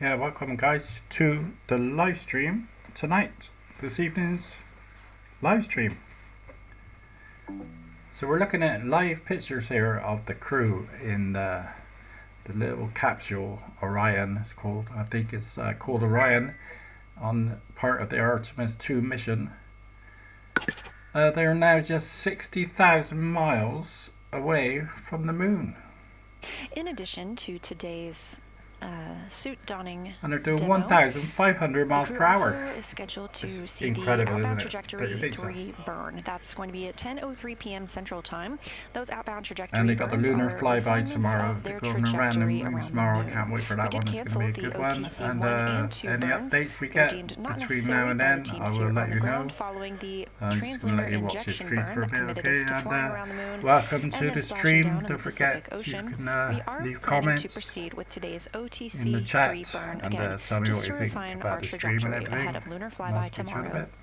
Yeah, welcome guys to the live stream tonight. This evening's live stream. So we're looking at live pictures here of the crew in the little capsule Orion. It's called. I think it's called Orion, on part of the Artemis 2 mission. They are now just 60,000 miles away from the moon. In addition to today's suit donning And they're doing demo, 1,500 miles per hour. is scheduled to It's see incredible, the outbound isn't it? trajectory 3 burn. That's going to be at 10:03 p.m. Central Time. Those outbound trajectory and they got the lunar burns are flyby refinements tomorrow. of They're their going around the trajectory moon around tomorrow. the I moon. can't wait for that We one. did It's going to cancel be a the good one. OTC And 1 and 2 any burns. updates we They're get deemed not between now and necessary by the then, teams I will here on let the you know. ground following the I'm just going to translunar let you watch this injection stream burn for a that bit, committed okay? us to And flying around the moon welcome and to then the splashing stream. down in Don't the forget, Pacific you Ocean. can We are leave planning to comments proceed with today's in the OTC 3 chat burn and again, tell me just what to you think refine about our the stream and trajectory everything. ahead of lunar And I'll flyby speak to you in a tomorrow. bit.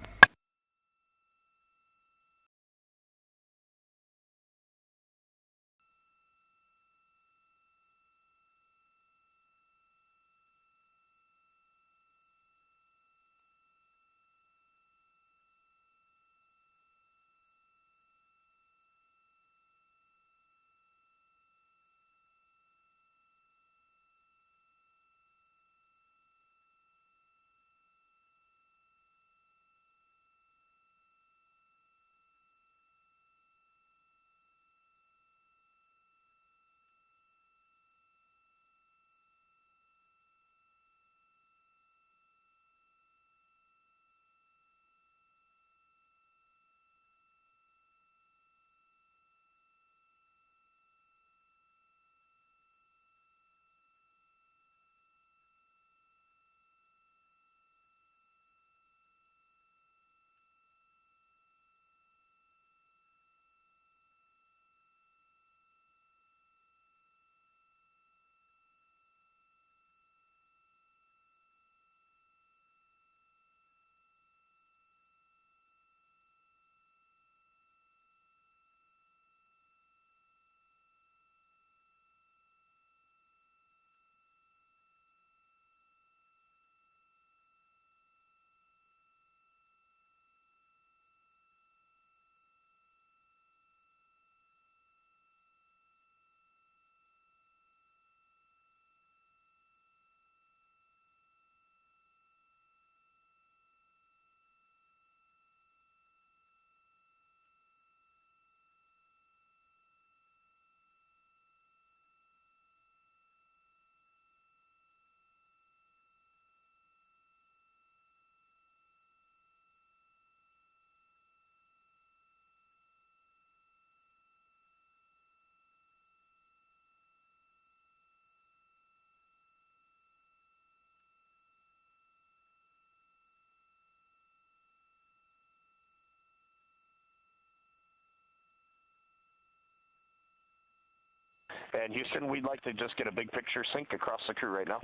And Houston, we'd like to just get a big picture sync across the crew right now.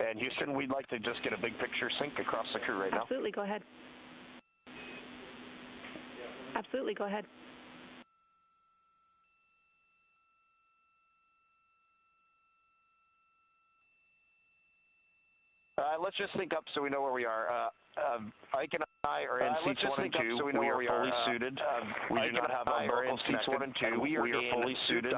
And Houston, we'd like to just get a big picture sync across the crew right now. Absolutely, go ahead. Absolutely, go ahead. Let's just sync up so we know where we are. Ike and I are in seats 1 and 2. So we are fully suited. We do not have umbilicals seats 1 and 2. We are fully suited.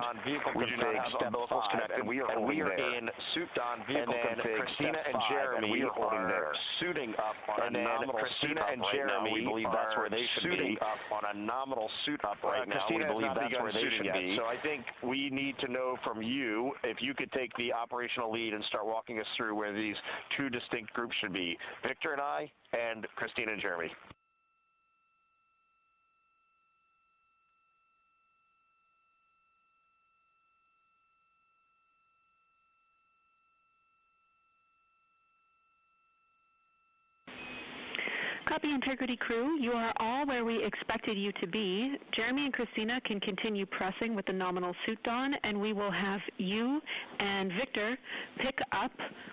We do not have umbilicals connected. We are in suit on vehicle config. Christina and Jeremy are suiting up on a nominal Christina and Jeremy, we believe that's where they should be. Suiting up on a nominal suit up right now. We believe that's where they should be. So I think we need to know from you if you could take the operational lead and start walking us through where these two distinct groups should be. Victor and I, and Christina and Jeremy. Copy Integrity Crew, you are all where we expected you to be. Jeremy and Christina can continue pressing with the nominal suit on, and we will have you and Victor pick up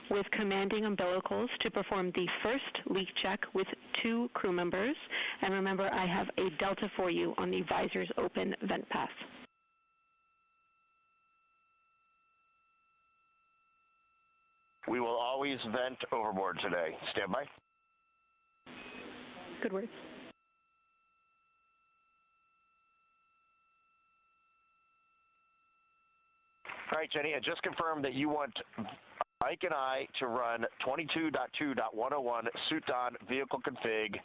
with commanding umbilicals to perform the first leak check with 2 crew members. And remember, I have a delta for you on the visors open vent path. We will always vent overboard today. Stand by. Good words. All right, Jenny, I just confirmed that you want Ike and I to run 22.2.101 suit on vehicle config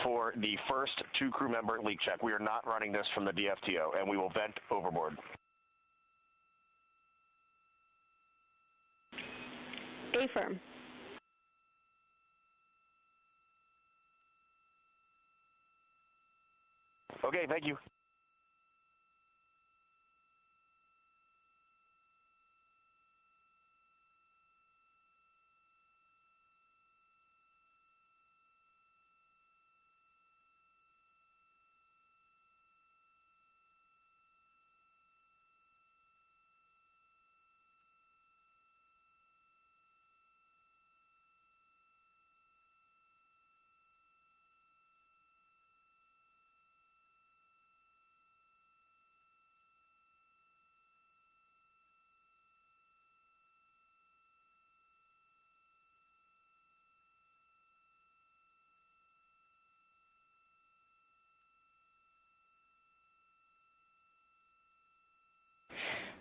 for the first 2 crew member leak check. We are not running this from the DFTO, and we will vent overboard. Affirm. Okay, thank you.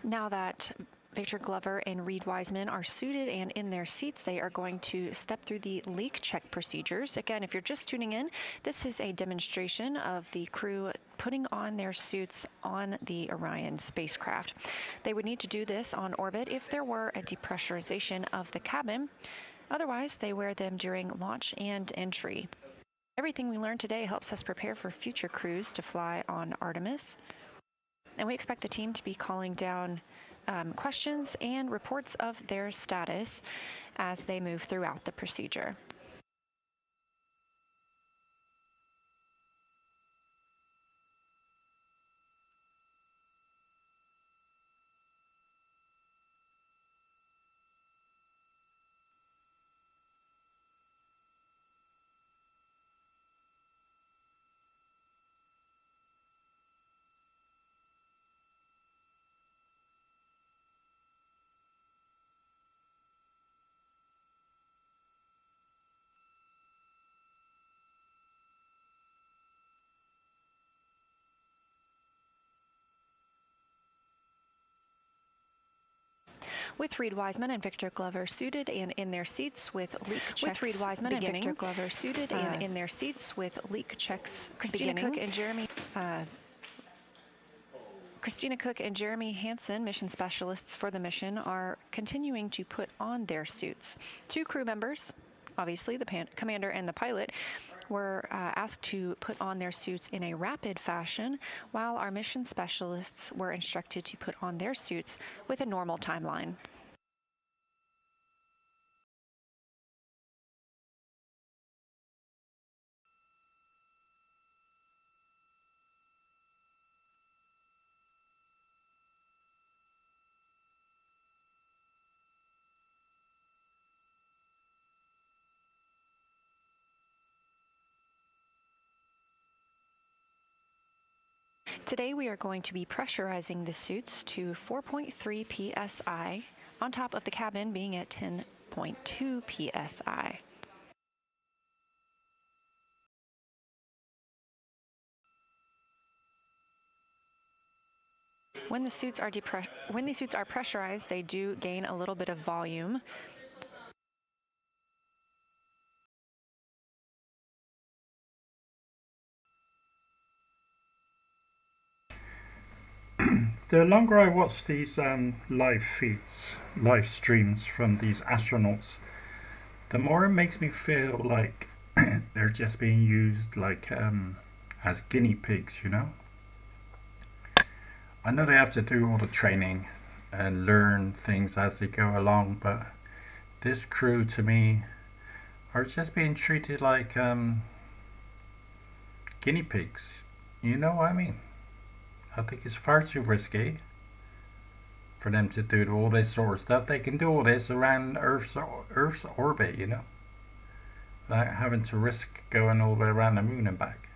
Now that Victor Glover and Reed Wiseman are suited and in their seats, they are going to step through the leak check procedures. Again, if you're just tuning in, this is a demonstration of the crew putting on their suits on the Orion spacecraft. They would need to do this on orbit if there were a depressurization of the cabin. Otherwise, they wear them during launch and entry. Everything we learned today helps us prepare for future crews to fly on Artemis. And we expect the team to be calling down questions and reports of their status as they move throughout the procedure. With Reed Wiseman and Victor Glover suited and in their seats with leak checks beginning. Victor Glover suited and in their seats with leak checks Christina Cook and Jeremy Hansen, mission specialists for the mission, are continuing to put on their suits. 2 crew members, obviously the commander and the pilot, were asked to put on their suits in a rapid fashion, while our mission specialists were instructed to put on their suits with a normal timeline. Today we are going to be pressurizing the suits to 4.3 psi, on top of the cabin being at 10.2 psi. When the suits are pressurized, they do gain a little bit of volume. The longer I watch these live feeds, live streams from these astronauts, the more it makes me feel like they're just being used like as guinea pigs, you know? I know they have to do all the training and learn things as they go along, but this crew to me are just being treated like guinea pigs. You know what I mean? I think it's far too risky for them to do all this sort of stuff. They can do all this around Earth's orbit, you know, without having to risk going all the way around the moon and back.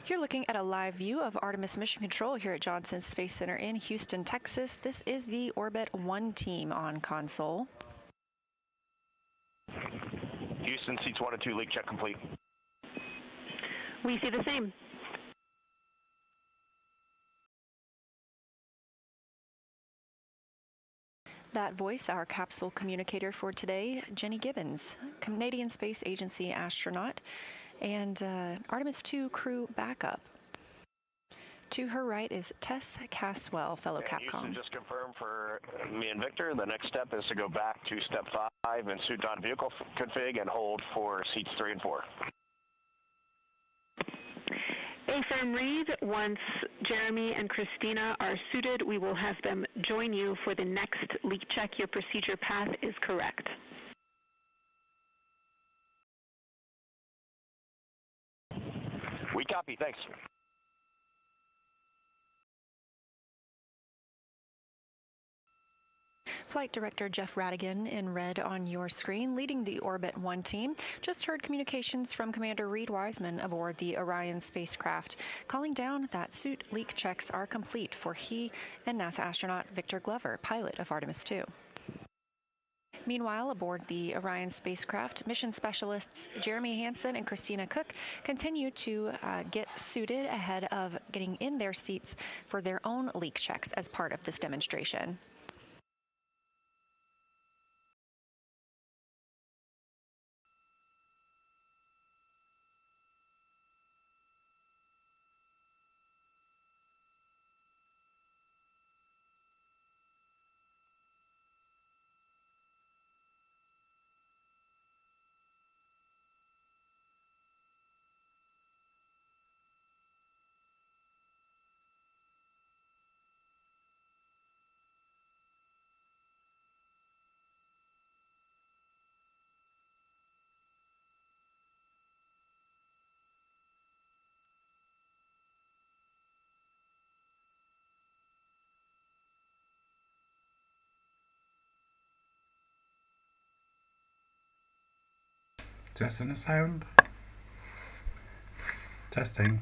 You're looking at a live view of Artemis Mission Control here at Johnson Space Center in Houston, Texas. This is the Orbit 1 team on console. Houston, seats 1 and 2, leak check complete. We see the same. That voice, our capsule communicator for today, Jenny Gibbons, Canadian Space Agency astronaut, and Artemis 2 crew backup. To her right is Tess Caswell, fellow Capcom. Houston, just confirm for me and Victor, the next step is to go back to step 5 and suit on vehicle config and hold for seats 3 and 4. Affirm read. Once Jeremy and Christina are suited, we will have them join you for the next leak check. Your procedure path is correct. We copy, thanks. Flight Director Jeff Radigan in red on your screen, leading the Orbit 1 team. Just heard communications from Commander Reed Wiseman aboard the Orion spacecraft, calling down that suit leak checks are complete for he and NASA astronaut Victor Glover, pilot of Artemis 2. Meanwhile, aboard the Orion spacecraft, mission specialists Jeremy Hansen and Christina Cook continue to get suited ahead of getting in their seats for their own leak checks as part of this demonstration. Testing the sound. Testing.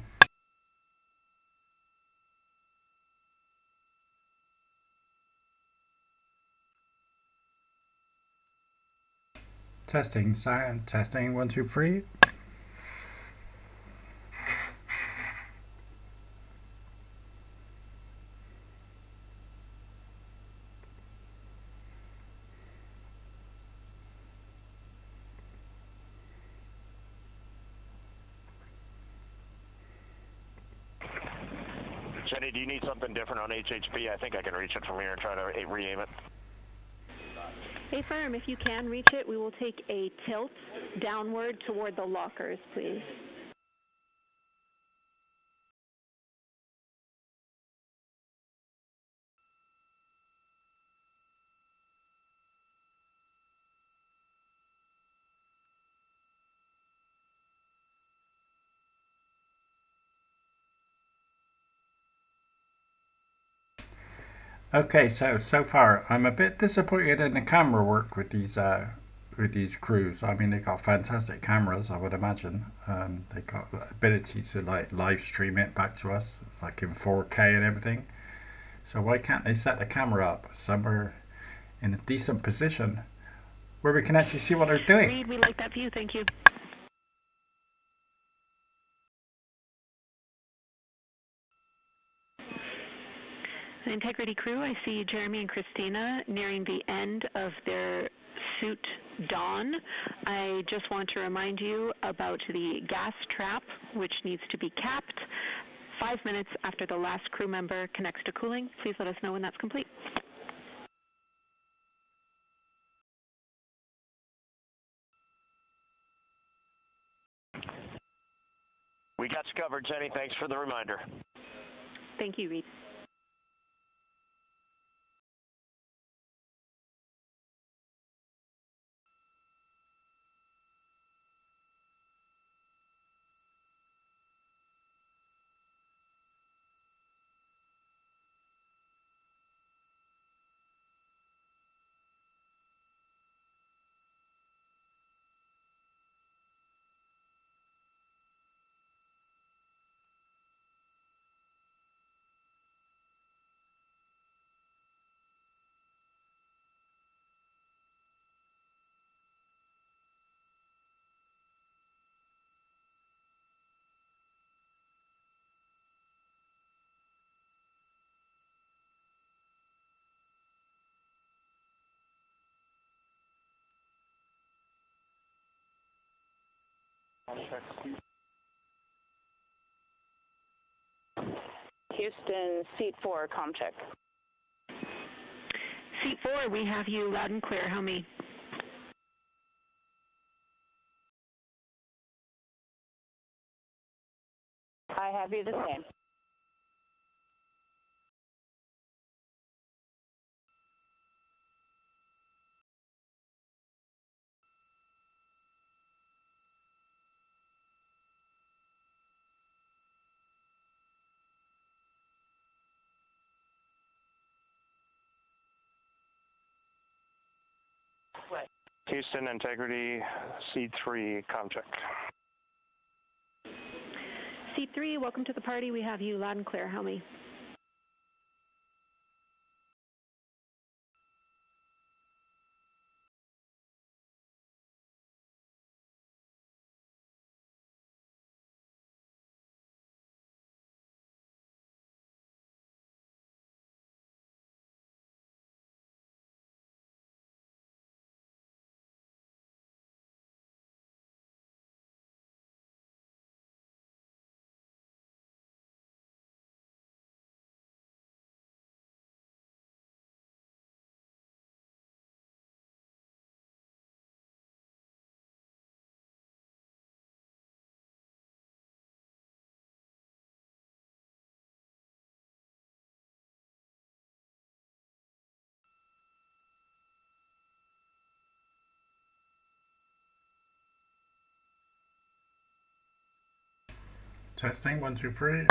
Testing sound. Testing 1, 2, 3. Jenny, do you need something different on HHP? I think I can reach it from here and try to re-aim it. Affirm, if you can reach it, we will take a tilt downward toward the lockers, please. Okay, so far I'm a bit disappointed in the camera work with these crews. I mean, they got fantastic cameras, I would imagine. They got the ability to like live stream it back to us, like in 4K and everything. So why can't they set the camera up somewhere in a decent position where we can actually see what they're doing? Reed, we like that view, thank you. Integrity crew, I see Jeremy and Christina nearing the end of their suit don. I just want to remind you about the gas trap, which needs to be capped 5 minutes after the last crew member connects to cooling. Please let us know when that's complete. We got you covered, Jenny. Thanks for the reminder. Thank you, Reed. Houston, seat 4, comm check. Seat 4, we have you loud and clear. How me? I have you the same. Houston, integrity, C3, comm check. Seat 3, welcome to the party. We have you loud and clear. How me? Testing, 1, 2, 3.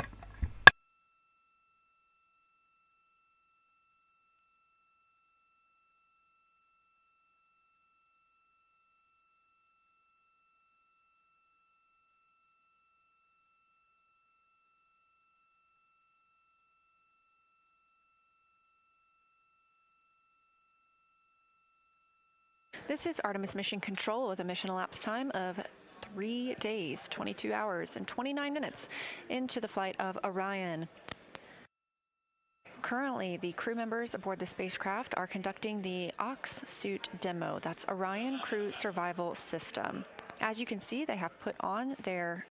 This is Artemis Mission Control with a mission elapsed time of 3 days, 22 hours, and 29 minutes into the flight of Orion. Currently, the crew members aboard the spacecraft are conducting the Ox suit demo. That's Orion Crew Survival System. As you can see, they have put on their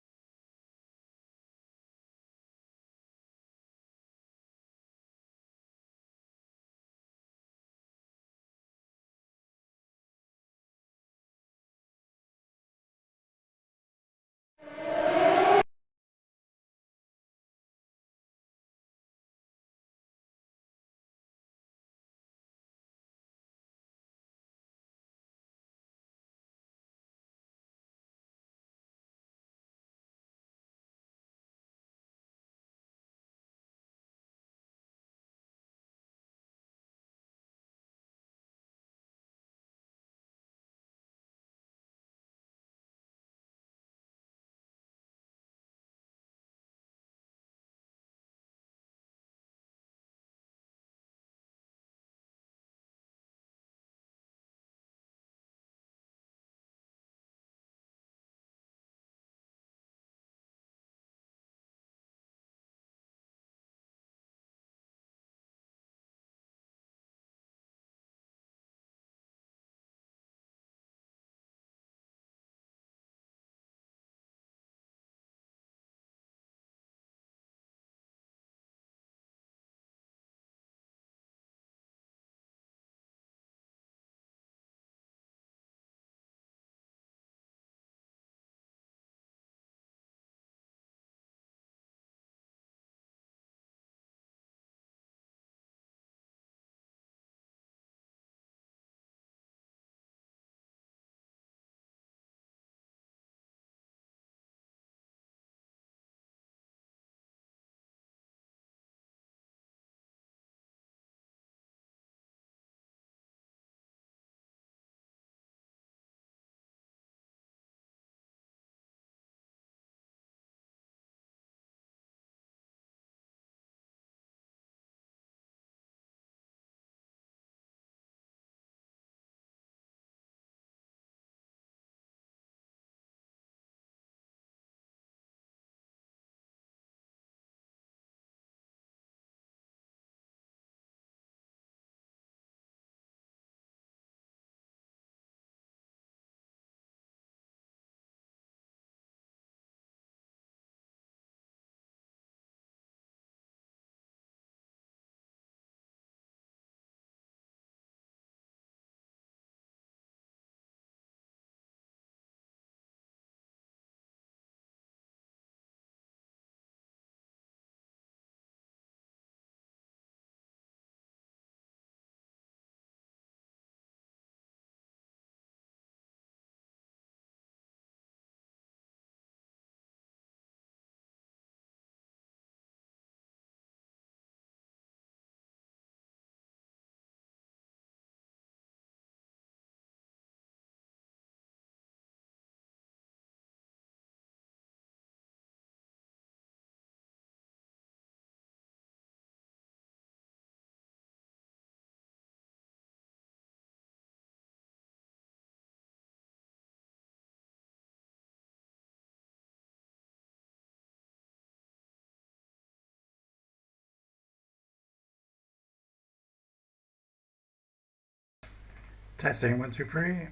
Testing 1, 2, 3.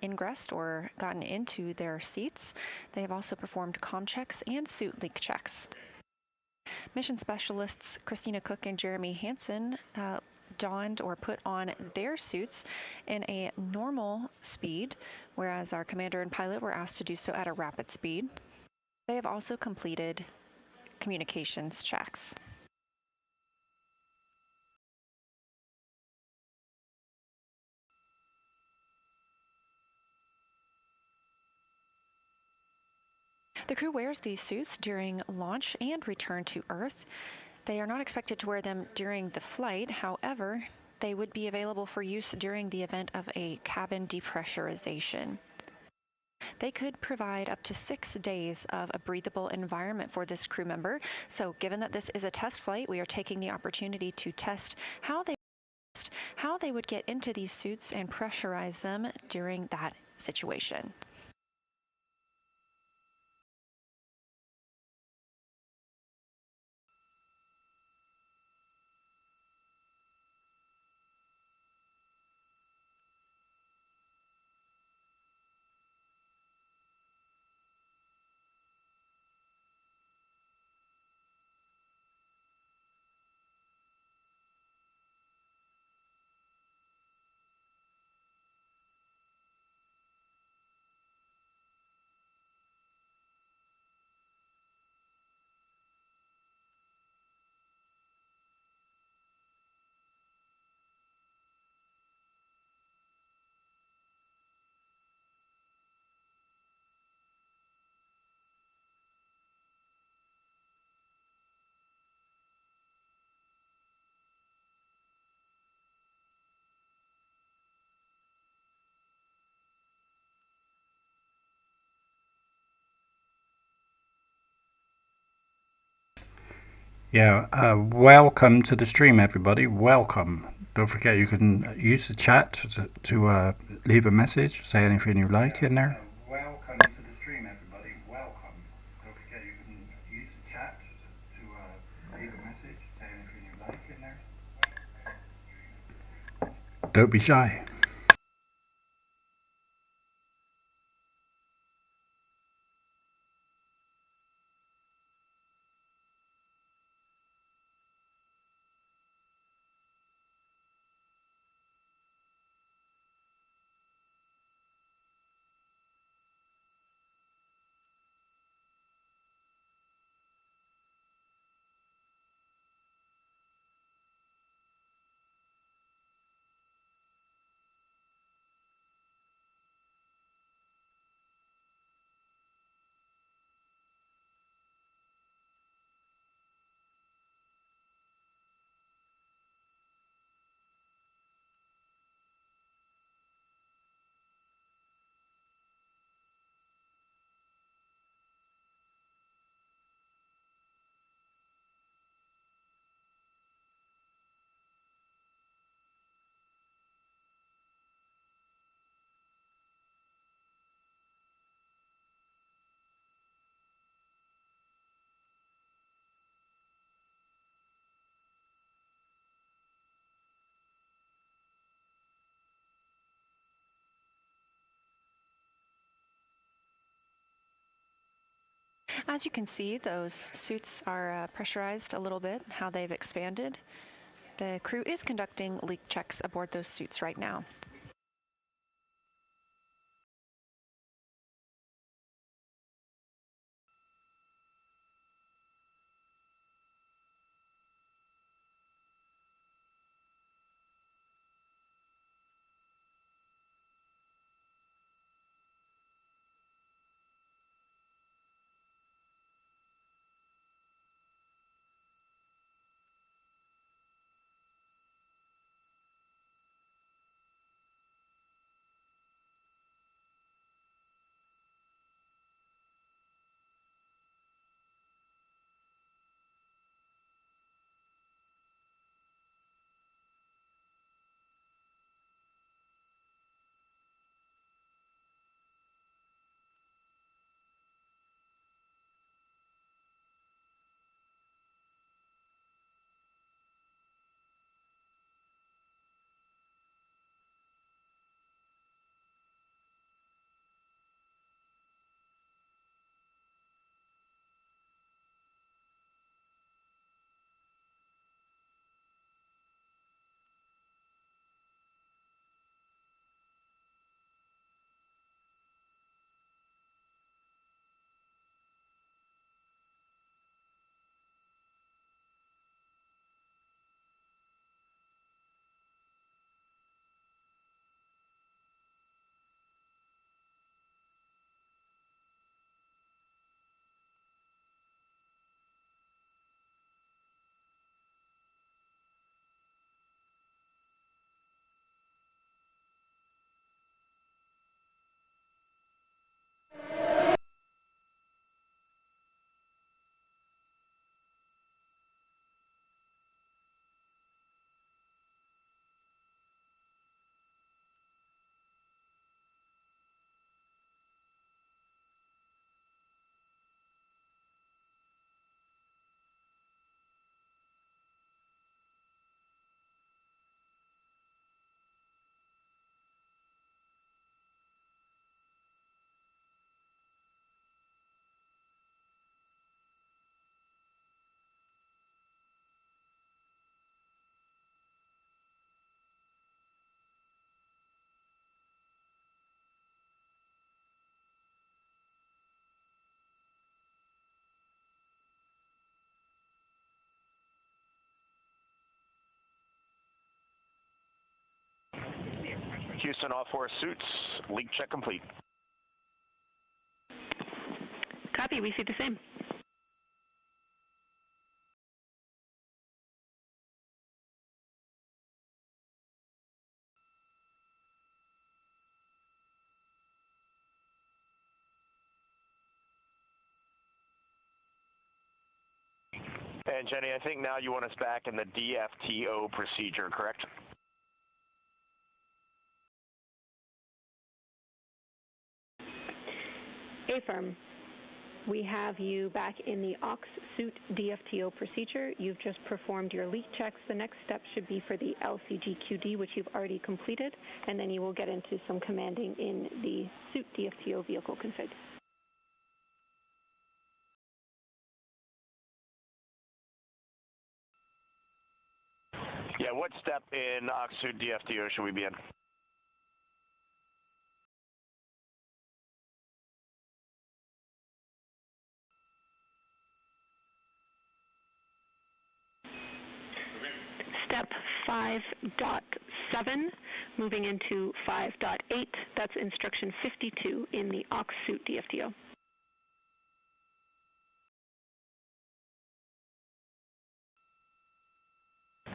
ingressed or gotten into their seats. They have also performed comm checks and suit leak checks. Mission specialists Christina Cook and Jeremy Hansen donned or put on their suits in a normal speed, whereas our commander and pilot were asked to do so at a rapid speed. They have also completed communications checks. The crew wears these suits during launch and return to Earth. They are not expected to wear them during the flight. However, they would be available for use during the event of a cabin depressurization. They could provide up to 6 days of a breathable environment for this crew member. So given that this is a test flight, we are taking the opportunity to test how they would get into these suits and pressurize them during that situation. Yeah, welcome to the stream, everybody. Welcome. Don't forget you can use the chat to leave a message, say anything you like in there. Welcome to the stream, everybody. Welcome. Don't forget you can use the chat to leave a message, say anything you like in there. Don't be shy. As you can see, those suits are pressurized a little bit, how they've expanded. The crew is conducting leak checks aboard those suits right now. Houston, all 4 suits. Leak check complete. Copy. We see the same. And Jenny, I think now you want us back in the DFTO procedure, correct? Affirm. We have you back in the aux suit DFTO procedure. You've just performed your leak checks. The next step should be for the LCGQD, which you've already completed, and then you will get into some commanding in the suit DFTO vehicle config. Yeah, what step in aux suit DFTO should we be in? Step 5.7, moving into 5.8. That's instruction 52 in the aux suit DFTO.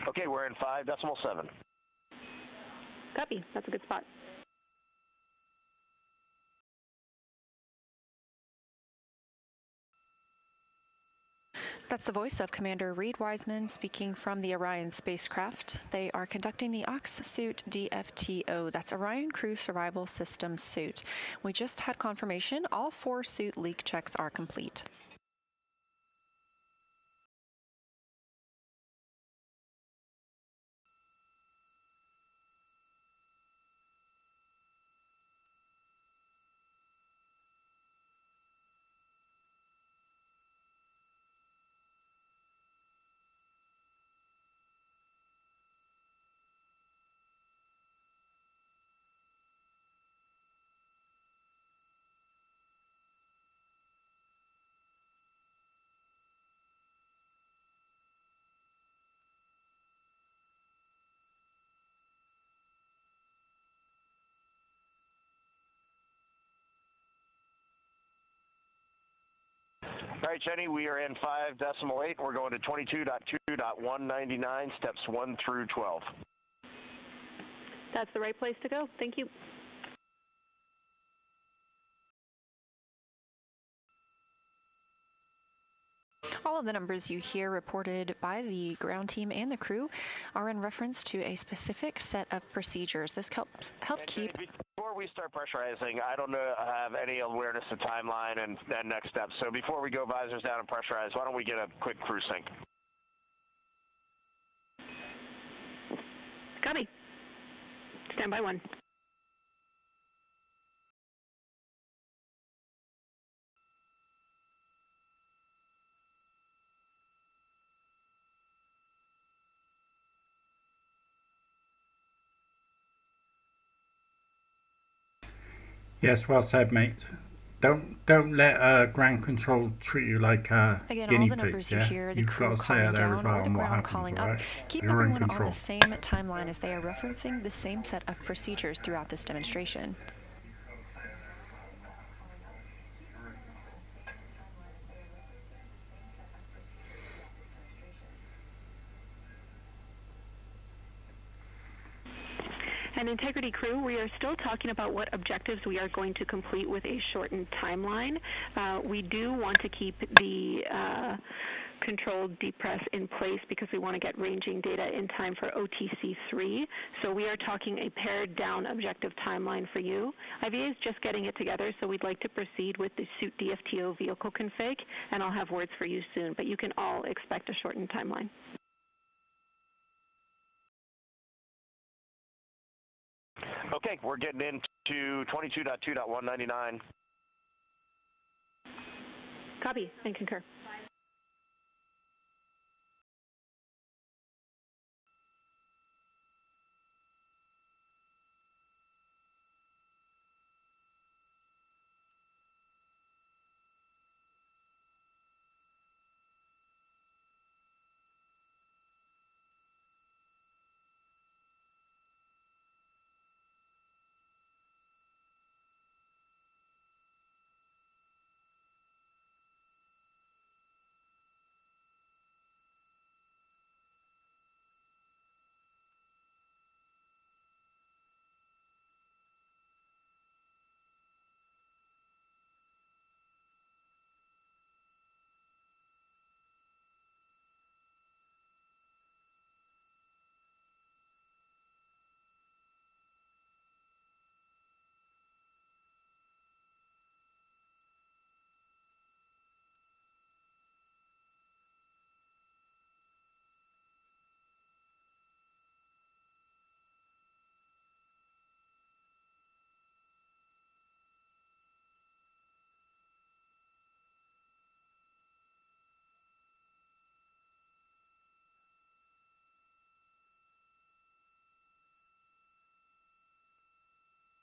Okay, we're in 5.7. Copy. That's a good spot. That's the voice of Commander Reed Wiseman speaking from the Orion spacecraft. They are conducting the aux suit DFTO. That's Orion Crew Survival System suit. We just had confirmation all 4 suit leak checks are complete. All right, Jenny, we are in 5.8. We're going to 22.2.199, steps 1 through 12. That's the right place to go. Thank you. All of the numbers you hear reported by the ground team and the crew are in reference to a specific set of procedures. This helps keep... Before we start pressurizing, I don't have any awareness of timeline and next steps. So before we go visors down and pressurize, why don't we get a quick crew sync? Copy. Stand by 1. Yes, well said, mate. Don't let ground control treat you like Again, guinea all the pigs. numbers you Yeah, hear, the you've crew got to say it calling there as down well or the on what ground happens. calling All up. right, Keep you're in everyone on control. the same timeline as they are referencing the same set of procedures throughout this demonstration. And Integrity Crew, we are still talking about what objectives we are going to complete with a shortened timeline. We do want to keep the controlled depress in place because we want to get ranging data in time for OTC3. So we are talking a pared down objective timeline for you. IVA is just getting it together, so we'd like to proceed with the suit DFTO vehicle config, and I'll have words for you soon, but you can all expect a shortened timeline. Okay, we're getting into 22.2.199. Copy and concur.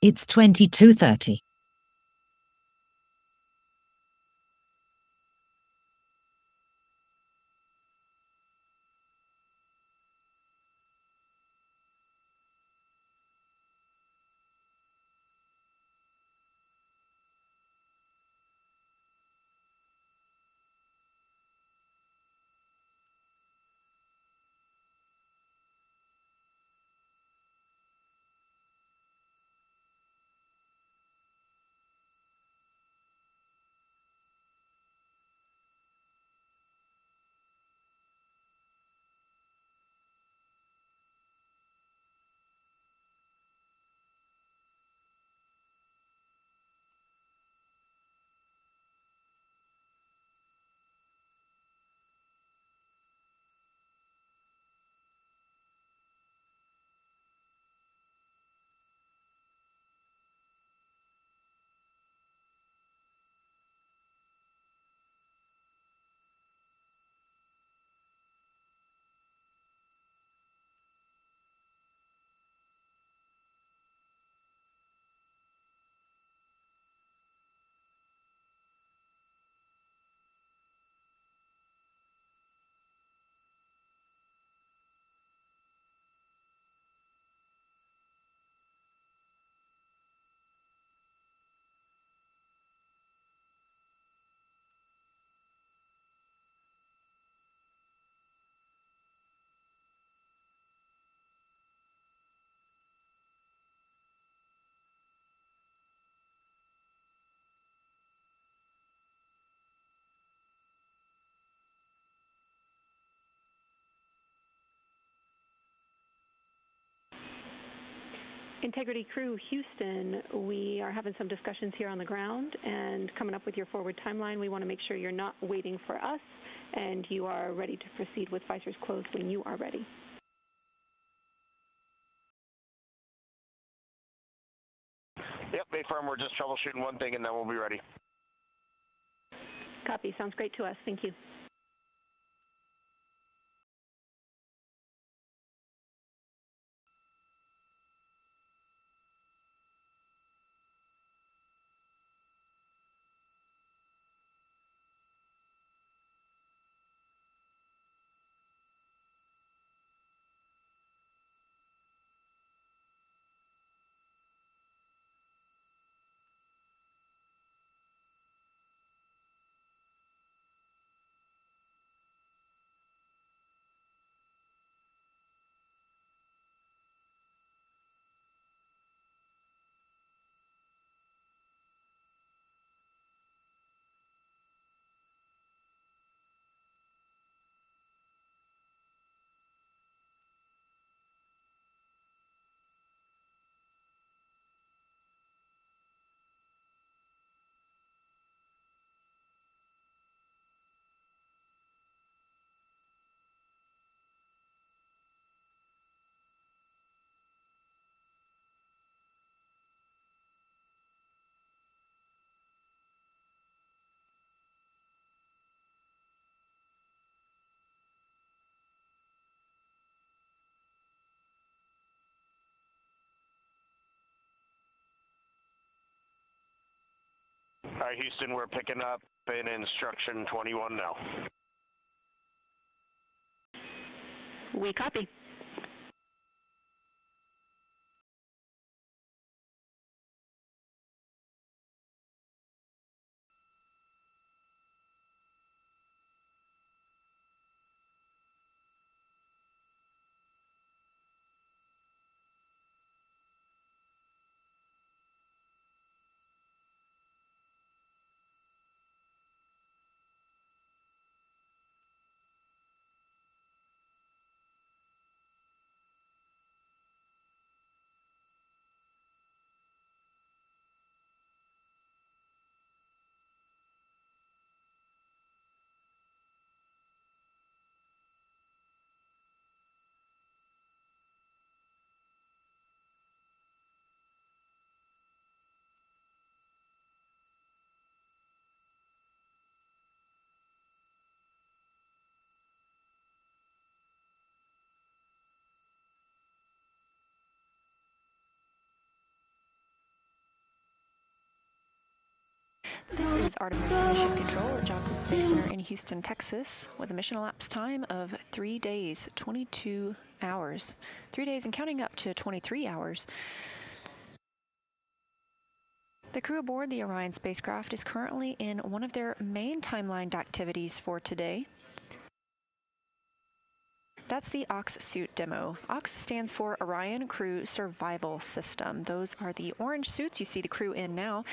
It's 22:30. Integrity Crew, Houston, we are having some discussions here on the ground and coming up with your forward timeline. We want to make sure you're not waiting for us and you are ready to proceed with visors closed when you are ready. Yep, Bay Farm, we're just troubleshooting one thing and then we'll be ready. Copy. Sounds great to us. Thank you. All right, Houston, we're picking up in instruction 21 now. We copy. This is Artemis Mission Control at Johnson Space Center in Houston, Texas, with a mission elapsed time of 3 days, 22 hours. 3 days and counting up to 23 hours. The crew aboard the Orion spacecraft is currently in one of their main timelined activities for today. That's the OX suit demo. OX stands for Orion Crew Survival System. Those are the orange suits you see the crew in now.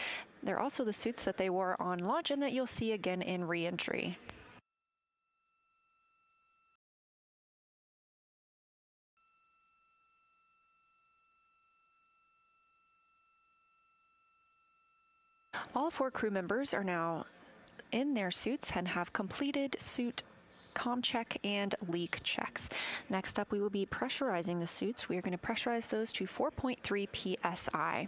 They're also the suits that they wore on launch and that you'll see again in re-entry. All 4 crew members are now in their suits and have completed suit comm check and leak checks. Next up, we will be pressurizing the suits. We are going to pressurize those to 4.3 psi.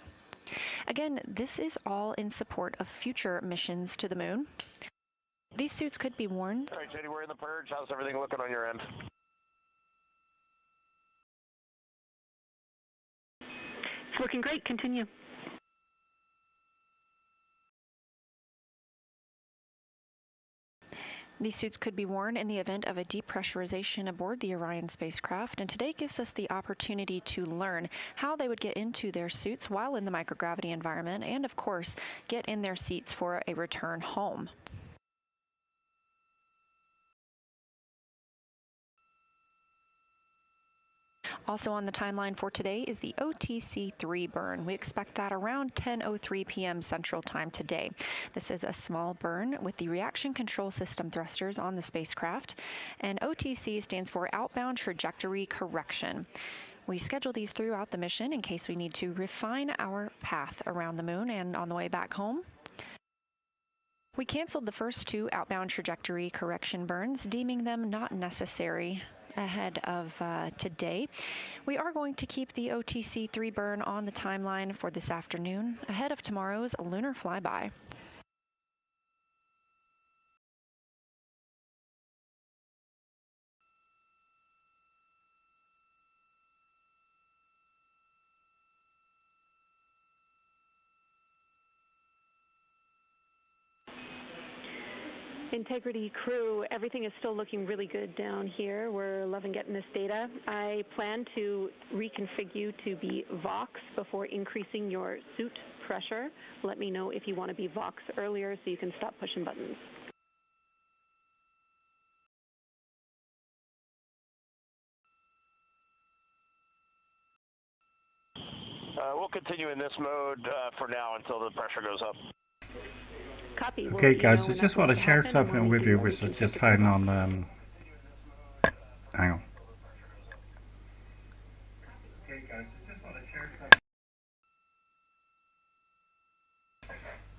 Again, this is all in support of future missions to the moon. These suits could be worn. All right, JD, we're in the purge. How's everything looking on your end? It's looking great. Continue. These suits could be worn in the event of a depressurization aboard the Orion spacecraft, and today gives us the opportunity to learn how they would get into their suits while in the microgravity environment, and of course, get in their seats for a return home. Also on the timeline for today is the OTC-3 burn. We expect that around 10:03 p.m. Central Time today. This is a small burn with the reaction control system thrusters on the spacecraft, and OTC stands for Outbound Trajectory Correction. We schedule these throughout the mission in case we need to refine our path around the moon and on the way back home. We canceled the first 2 outbound trajectory correction burns, deeming them not necessary ahead of today. We are going to keep the OTC-3 burn on the timeline for this afternoon, ahead of tomorrow's lunar flyby. Integrity crew, everything is still looking really good down here. We're loving getting this data. I plan to reconfigure you to be Vox before increasing your suit pressure. Let me know if you want to be Vox earlier so you can stop pushing buttons. We'll continue in this mode for now until the pressure goes up. Copy. Okay, guys, I just want to share something with you, which I just found on. Hang on. Okay, guys, I just want to share something.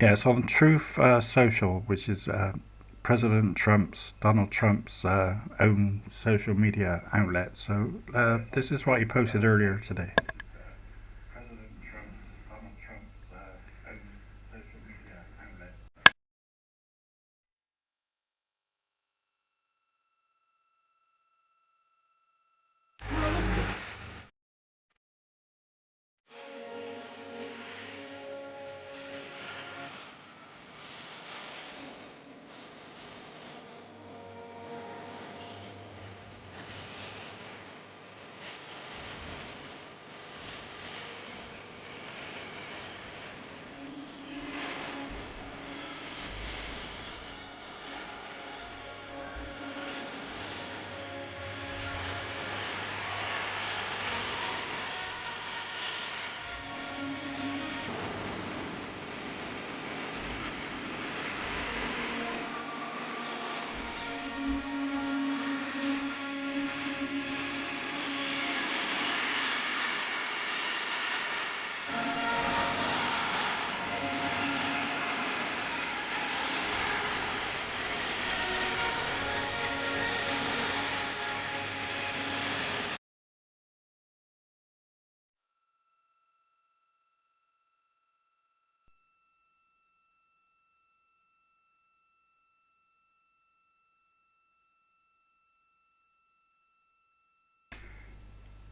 Yeah, it's on Truth Social, which is Donald Trump's own social media outlet. So this is what he posted earlier today. Donald Trump's own social media outlet.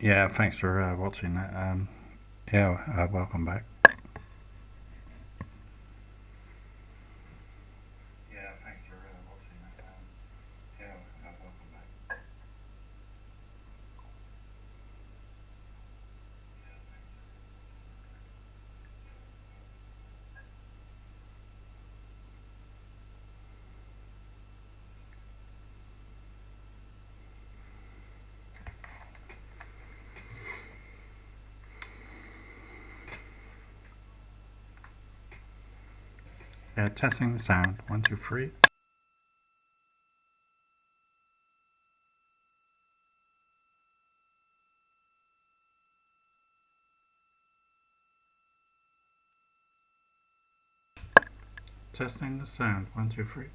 Yeah, thanks for watching that. Welcome back. Testing the sound. 1, 2, 3. Testing the sound. 1, 2, 3.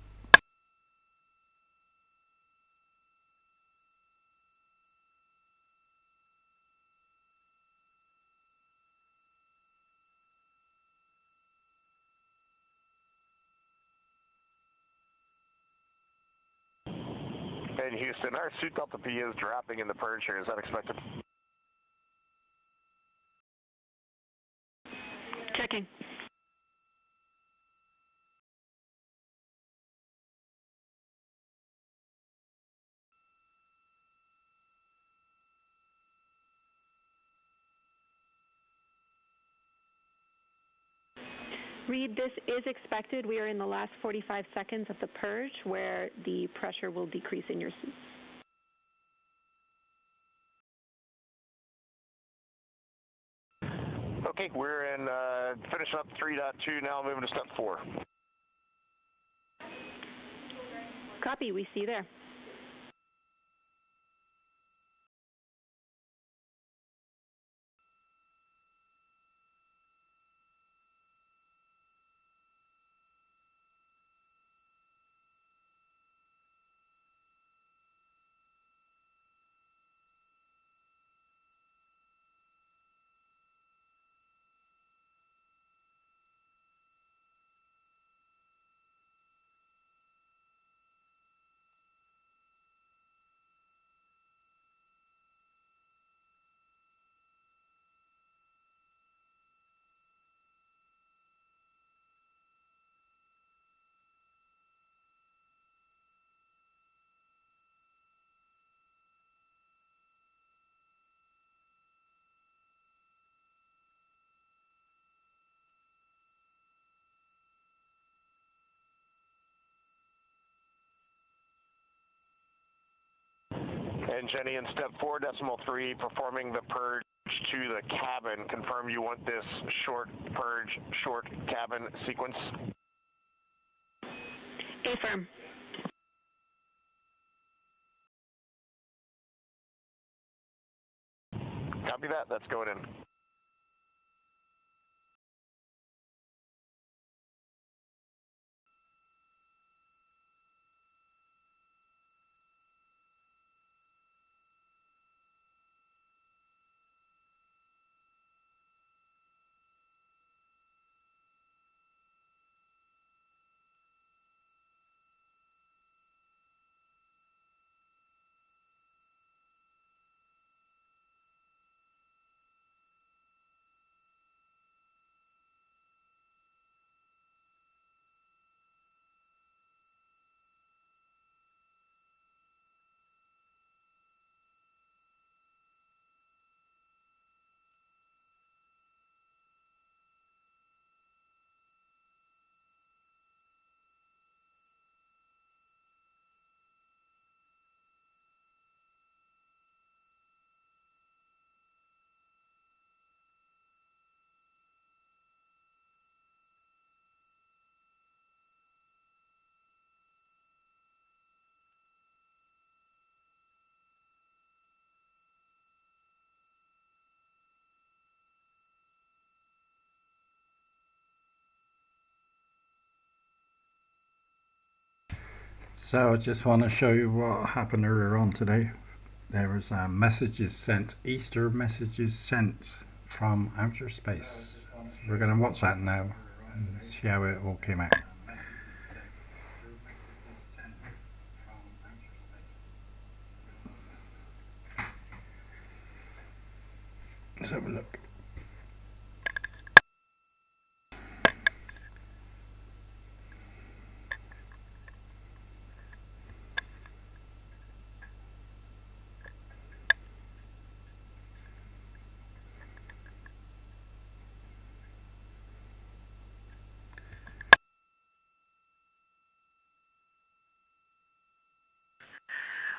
And Houston, our suit Delta P is dropping in the purge here. Is that expected? Checking. Reed, this is expected. We are in the last 45 seconds of the purge where the pressure will decrease in your suit. Okay, we're in finishing up 3.2 now, moving to step 4. Copy, we see you there. And Jenny, in step 4.3, performing the purge to the cabin. Confirm you want this short purge, short cabin sequence. Affirm. Copy that. That's going in. So I just want to show you what happened earlier on today. There was messages sent, Easter messages sent from outer space. We're going to watch that now and see how it all came out. Let's have a look.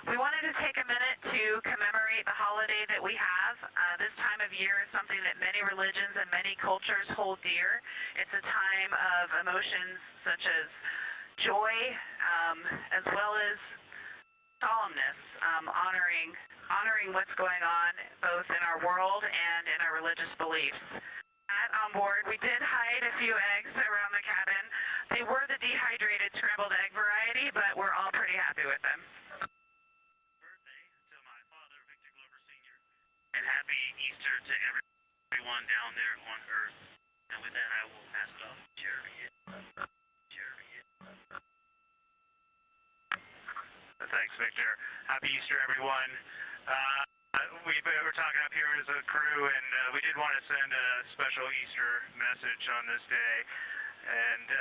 We wanted to take a minute to commemorate the holiday holiday that we have. This time of year is something that many religions and many cultures hold dear. It's a time of emotions such as joy, as well as solemnness, honoring what's going on both in our world and in our religious beliefs. On board, we did hide a few eggs around the cabin. They were the dehydrated scrambled egg variety, but we're all pretty happy with them. Birthday to my father, Victor Glover Sr., and happy Easter to everyone down there on Earth. And with that, I will pass it off to Jeremy. Thanks, Victor. Happy Easter, everyone. We're talking up here as a crew, and we did want to send a special Easter message on this day. And,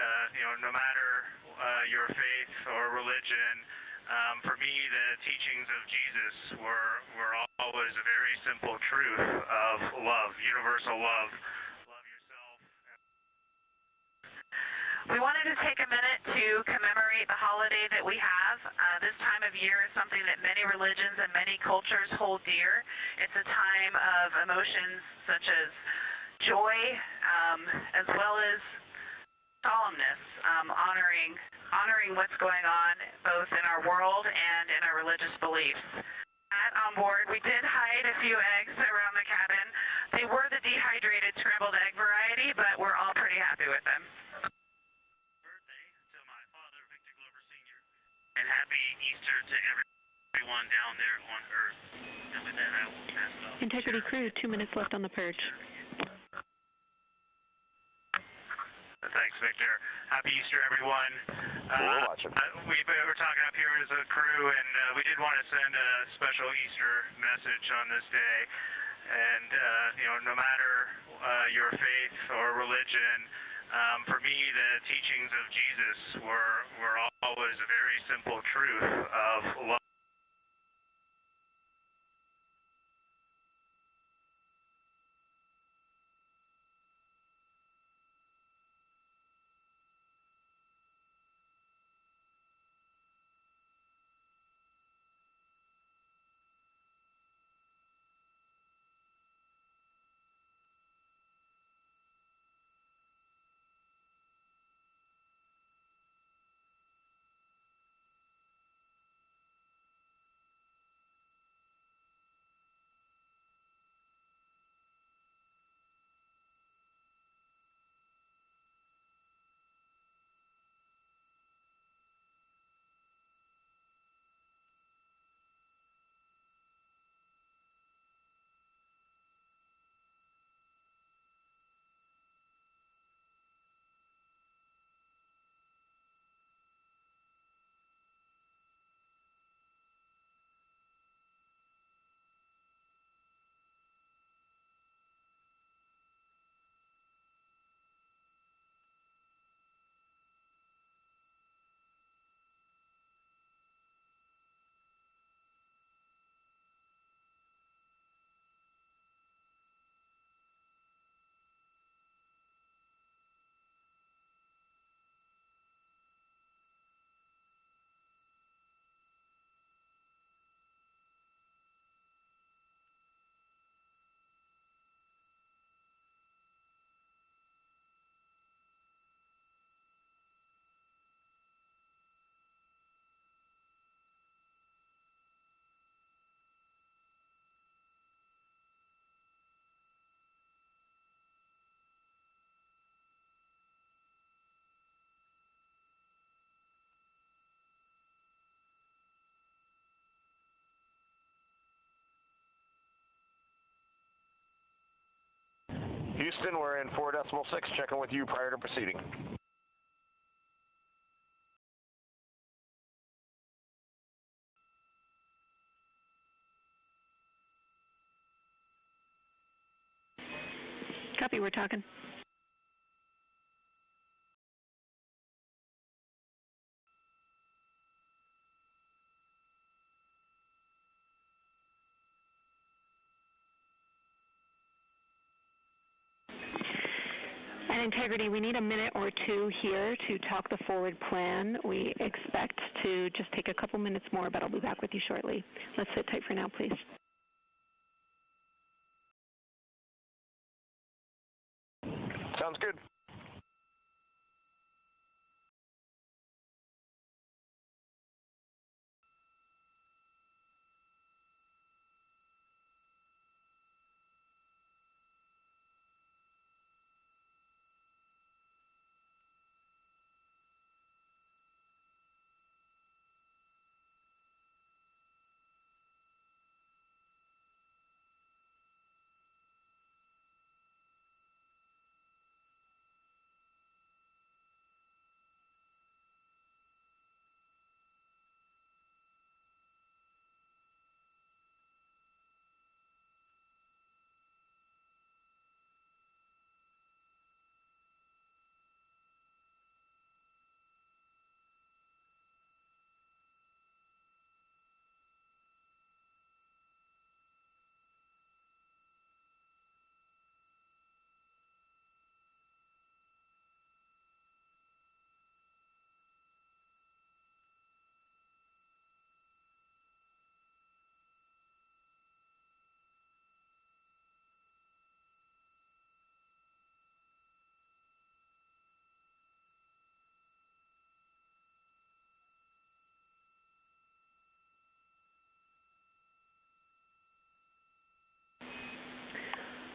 no matter your faith or religion, for me, the teachings of Jesus were always a very simple truth of love, universal love. Love yourself. We wanted to take a minute to commemorate the holiday that we have. This time of year is something that many religions and many cultures hold dear. It's a time of emotions such as joy, as well as solemnness, honoring what's going on both in our world and in our religious beliefs. On board, we did hide a few eggs around the cabin. They were the dehydrated scrambled egg variety, but we're all pretty happy with them. Birthday to my father, Victor Glover Sr., and happy Easter to everyone down there on Earth. And with that, I will pass it off. Integrity crew, 2 minutes left on the purge. Thanks, Victor. Happy Easter, everyone. We're watching. We're talking up here as a crew, and we did want to send a special Easter message on this day. And, no matter your faith or religion, for me, the teachings of Jesus were always a very simple truth of love. Houston, we're in 4.6, checking with you prior to proceeding. Copy, we're talking. And Integrity, we need a minute or two here to talk the forward plan. We expect to just take a couple minutes more, but I'll be back with you shortly. Let's sit tight for now, please. Sounds good.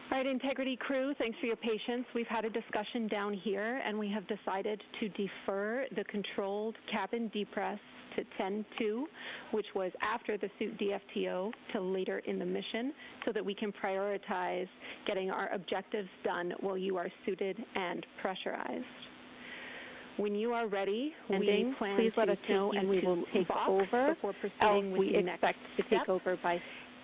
All right, Integrity crew, thanks for your patience. We've had a discussion down here, and we have decided to defer the controlled cabin depress to 10-2, which was after the suit DFTO, to later in the mission, so that we can prioritize getting our objectives done while you are suited and pressurized. When you are ready, we plan please let us know, and we will take over before proceeding with the next to take over by.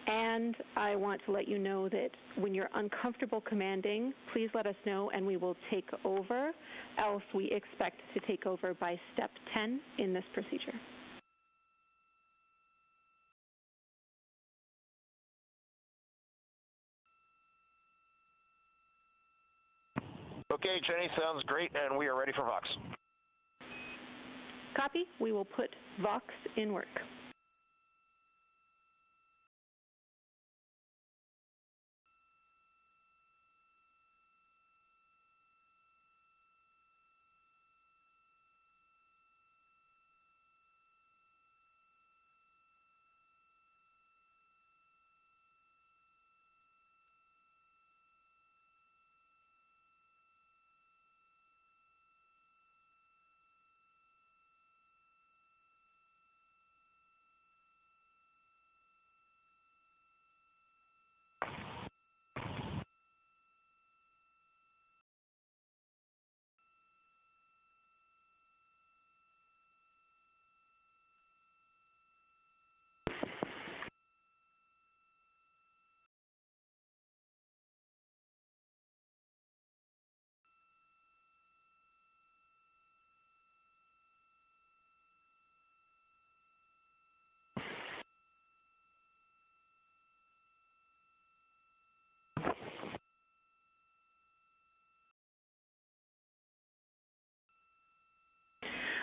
And I want to let you know that when you're uncomfortable commanding, please let us know and we will take over, else we expect to take over by step 10 in this procedure. Okay, Jenny, sounds great, and we are ready for Vox. Copy. We will put Vox in work.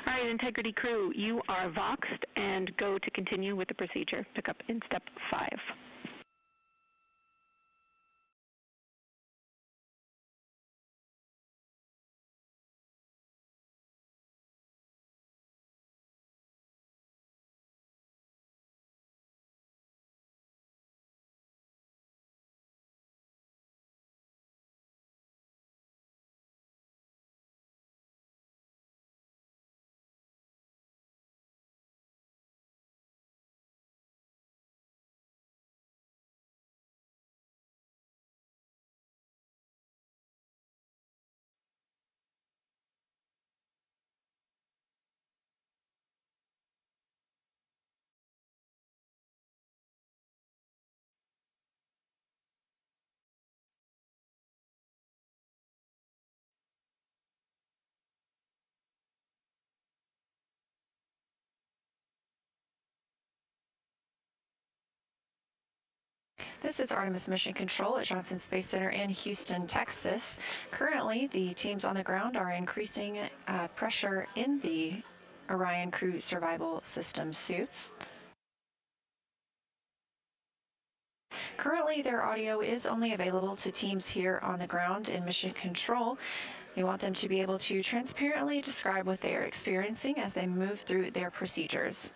All right, Integrity crew, you are voxed and go to continue with the procedure. Pick up in step 5. This is Artemis Mission Control at Johnson Space Center in Houston, Texas. Currently, the teams on the ground are increasing pressure in the Orion Crew Survival System suits. Currently, their audio is only available to teams here on the ground in Mission Control. We want them to be able to transparently describe what they are experiencing as they move through their procedures.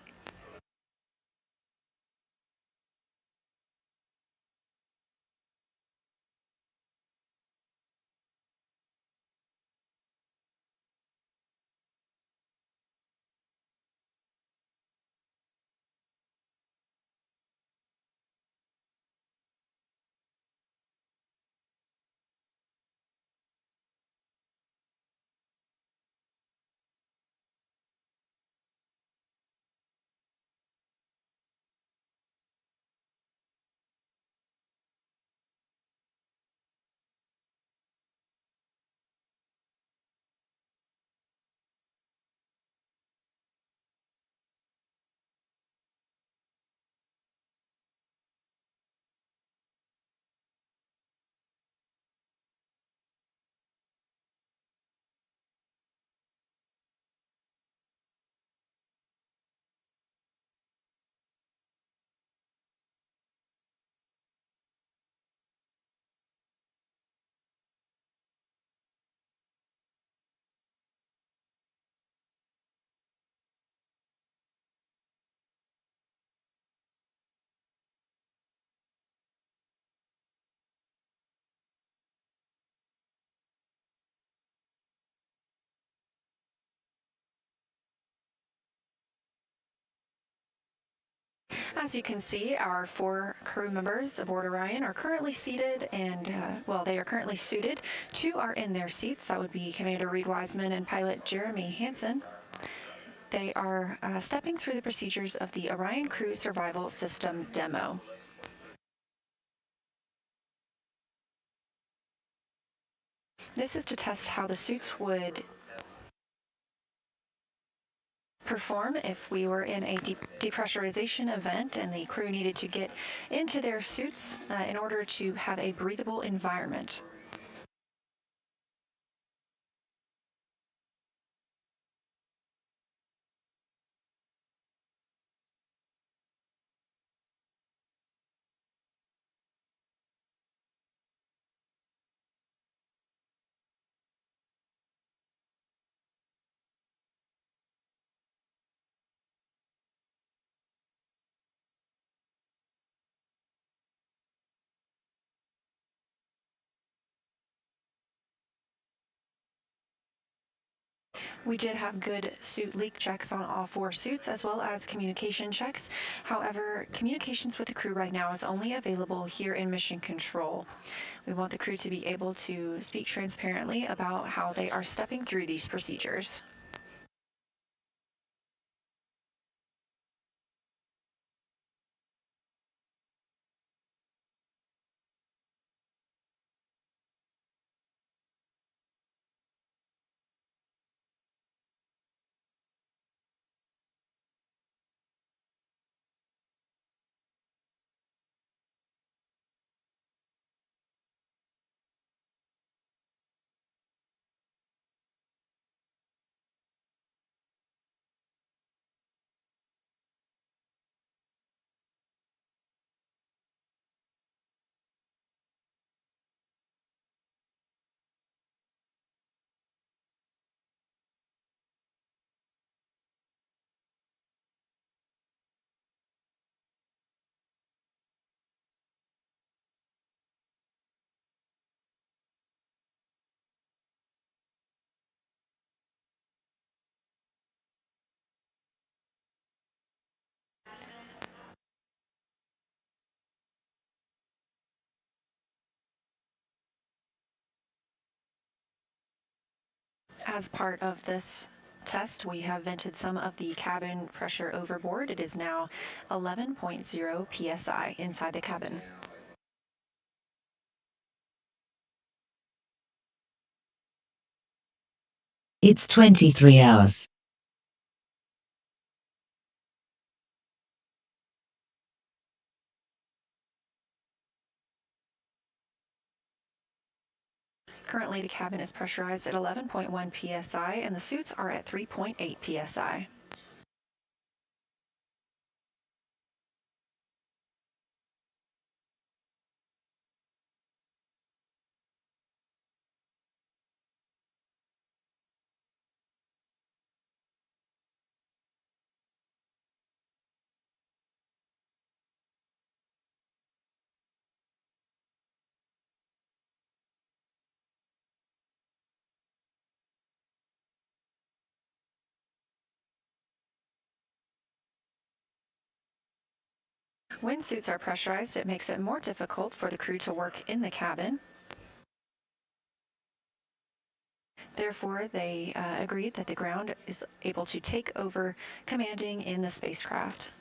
As you can see, our 4 crew members aboard Orion are currently seated and, they are currently suited. 2 are in their seats. That would be Commander Reed Wiseman and pilot Jeremy Hansen. They are stepping through the procedures of the Orion Crew Survival System demo. This is to test how the suits would perform if we were in a depressurization event and the crew needed to get into their suits in order to have a breathable environment. We did have good suit leak checks on all 4 suits, as well as communication checks. However, communications with the crew right now is only available here in Mission Control. We want the crew to be able to speak transparently about how they are stepping through these procedures. As part of this test, we have vented some of the cabin pressure overboard. It is now 11.0 psi inside the cabin. It's 23 hours. Currently, the cabin is pressurized at 11.1 psi, and the suits are at 3.8 psi. When suits are pressurized, it makes it more difficult for the crew to work in the cabin. Therefore, they agreed that the ground is able to take over commanding in the spacecraft.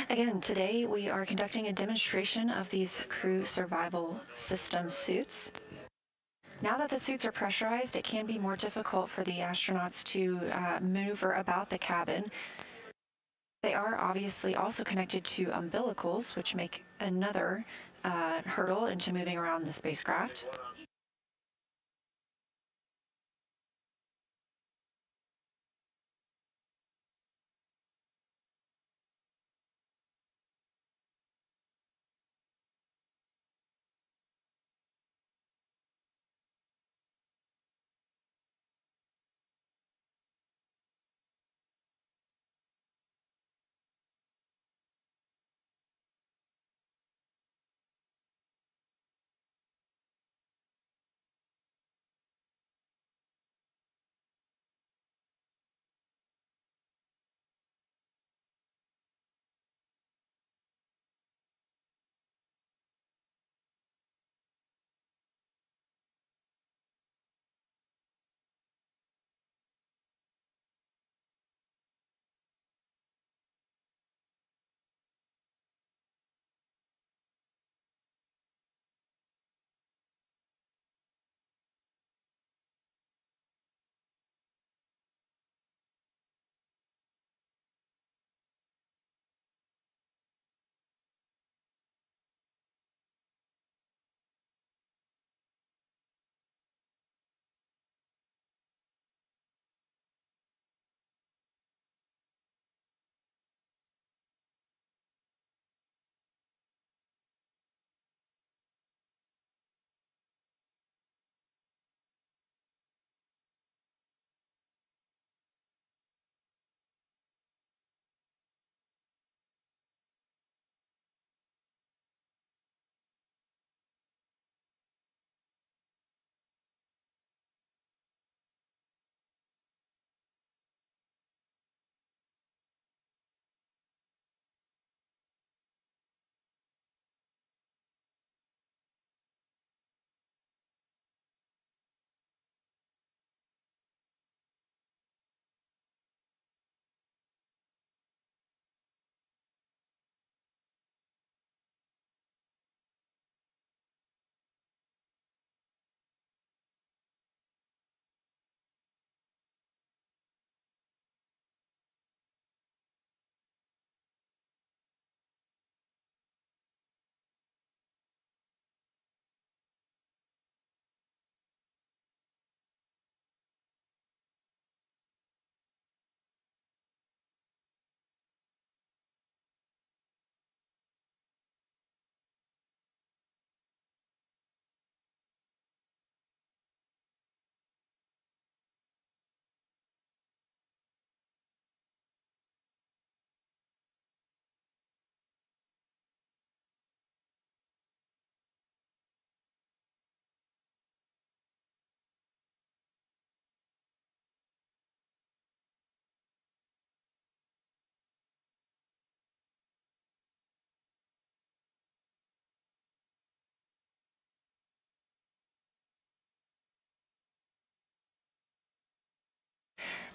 Again, today we are conducting a demonstration of these crew survival system suits. Now that the suits are pressurized, it can be more difficult for the astronauts to maneuver about the cabin. They are obviously also connected to umbilicals, which make another hurdle into moving around the spacecraft.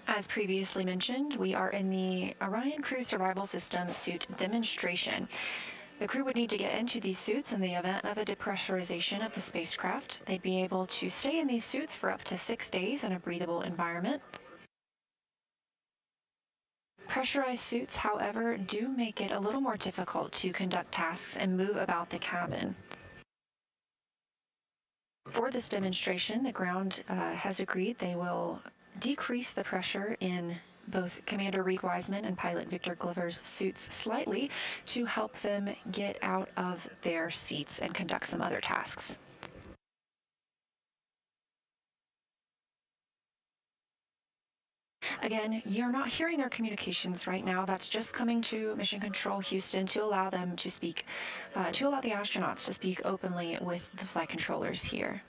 As previously mentioned, we are in the Orion Crew Survival System suit demonstration. The crew would need to get into these suits in the event of a depressurization of the spacecraft. They'd be able to stay in these suits for up to 6 days in a breathable environment. Pressurized suits, however, do make it a little more difficult to conduct tasks and move about the cabin. For this demonstration, the ground has agreed they will decrease the pressure in both Commander Reed Wiseman and Pilot Victor Glover's suits slightly to help them get out of their seats and conduct some other tasks. Again, you're not hearing their communications right now. That's just coming to Mission Control Houston to allow them to speak, to allow the astronauts to speak openly with the flight controllers here.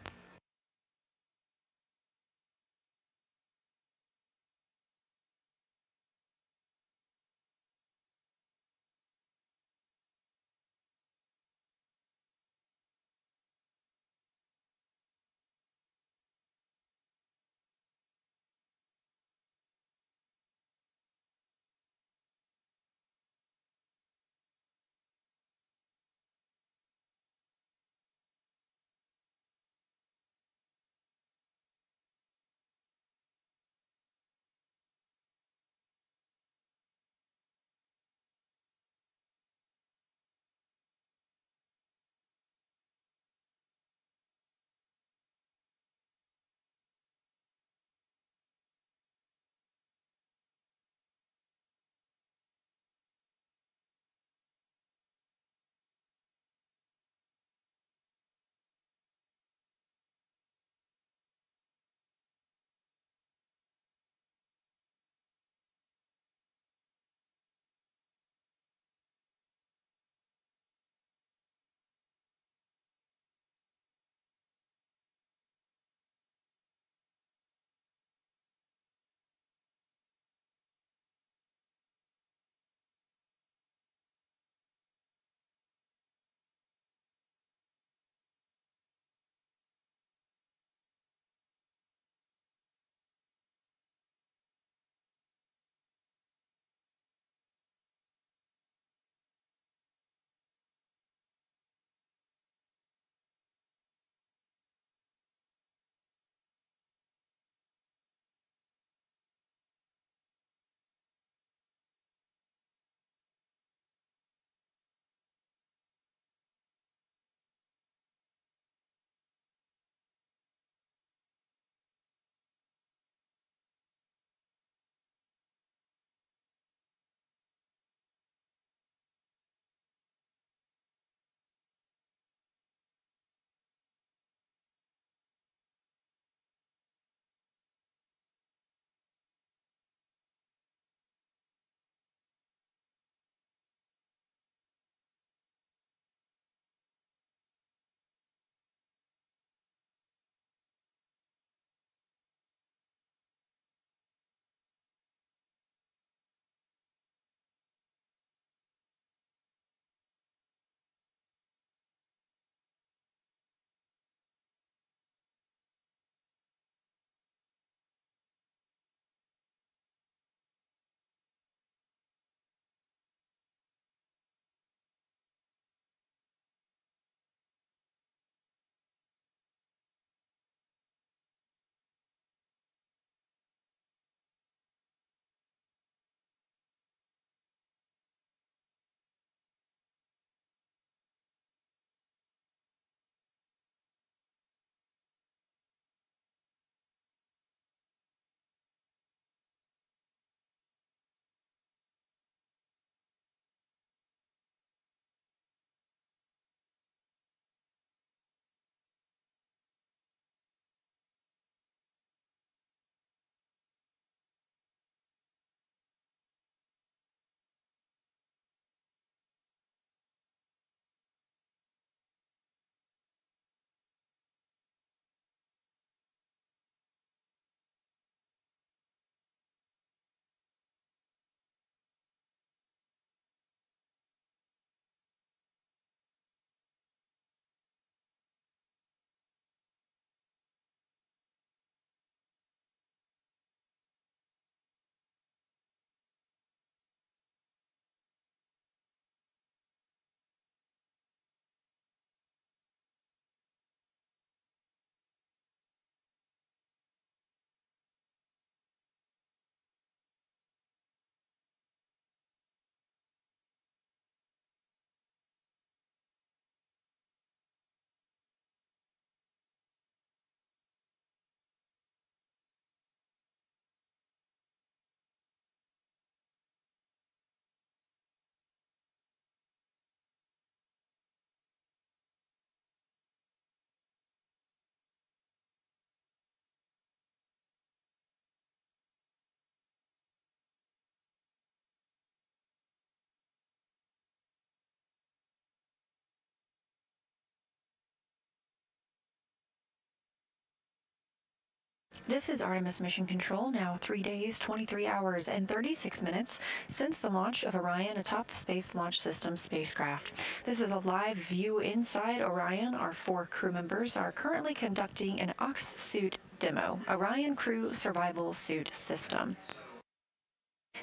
This is Artemis Mission Control, now 3 days, 23 hours, and 36 minutes since the launch of Orion atop the Space Launch System spacecraft. This is a live view inside Orion. Our 4 crew members are currently conducting an Ox suit demo, Orion Crew Survival Suit System.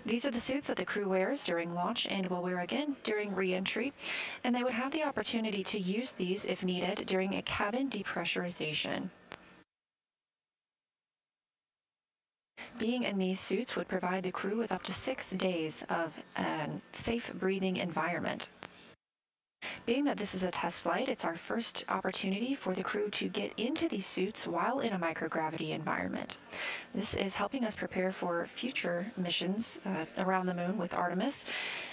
These are the suits that the crew wears during launch and will wear again during re-entry, and they would have the opportunity to use these if needed during a cabin depressurization. Being in these suits would provide the crew with up to 6 days of a safe breathing environment. Being that this is a test flight, it's our first opportunity for the crew to get into these suits while in a microgravity environment. This is helping us prepare for future missions around the moon with Artemis,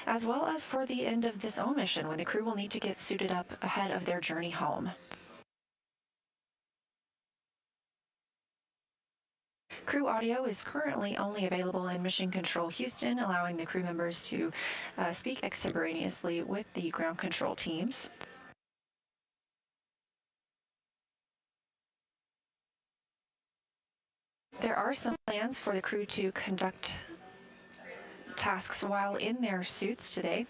as well as for the end of this own mission when the crew will need to get suited up ahead of their journey home. Crew audio is currently only available in Mission Control Houston, allowing the crew members to speak extemporaneously with the ground control teams. There are some plans for the crew to conduct tasks while in their suits today.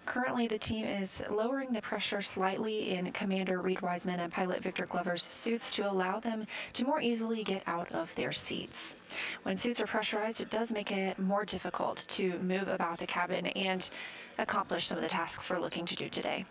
Currently, the team is lowering the pressure slightly in Commander Reed Wiseman and Pilot Victor Glover's suits to allow them to more easily get out of their seats. When suits are pressurized, it does make it more difficult to move about the cabin and accomplish some of the tasks we're looking to do today.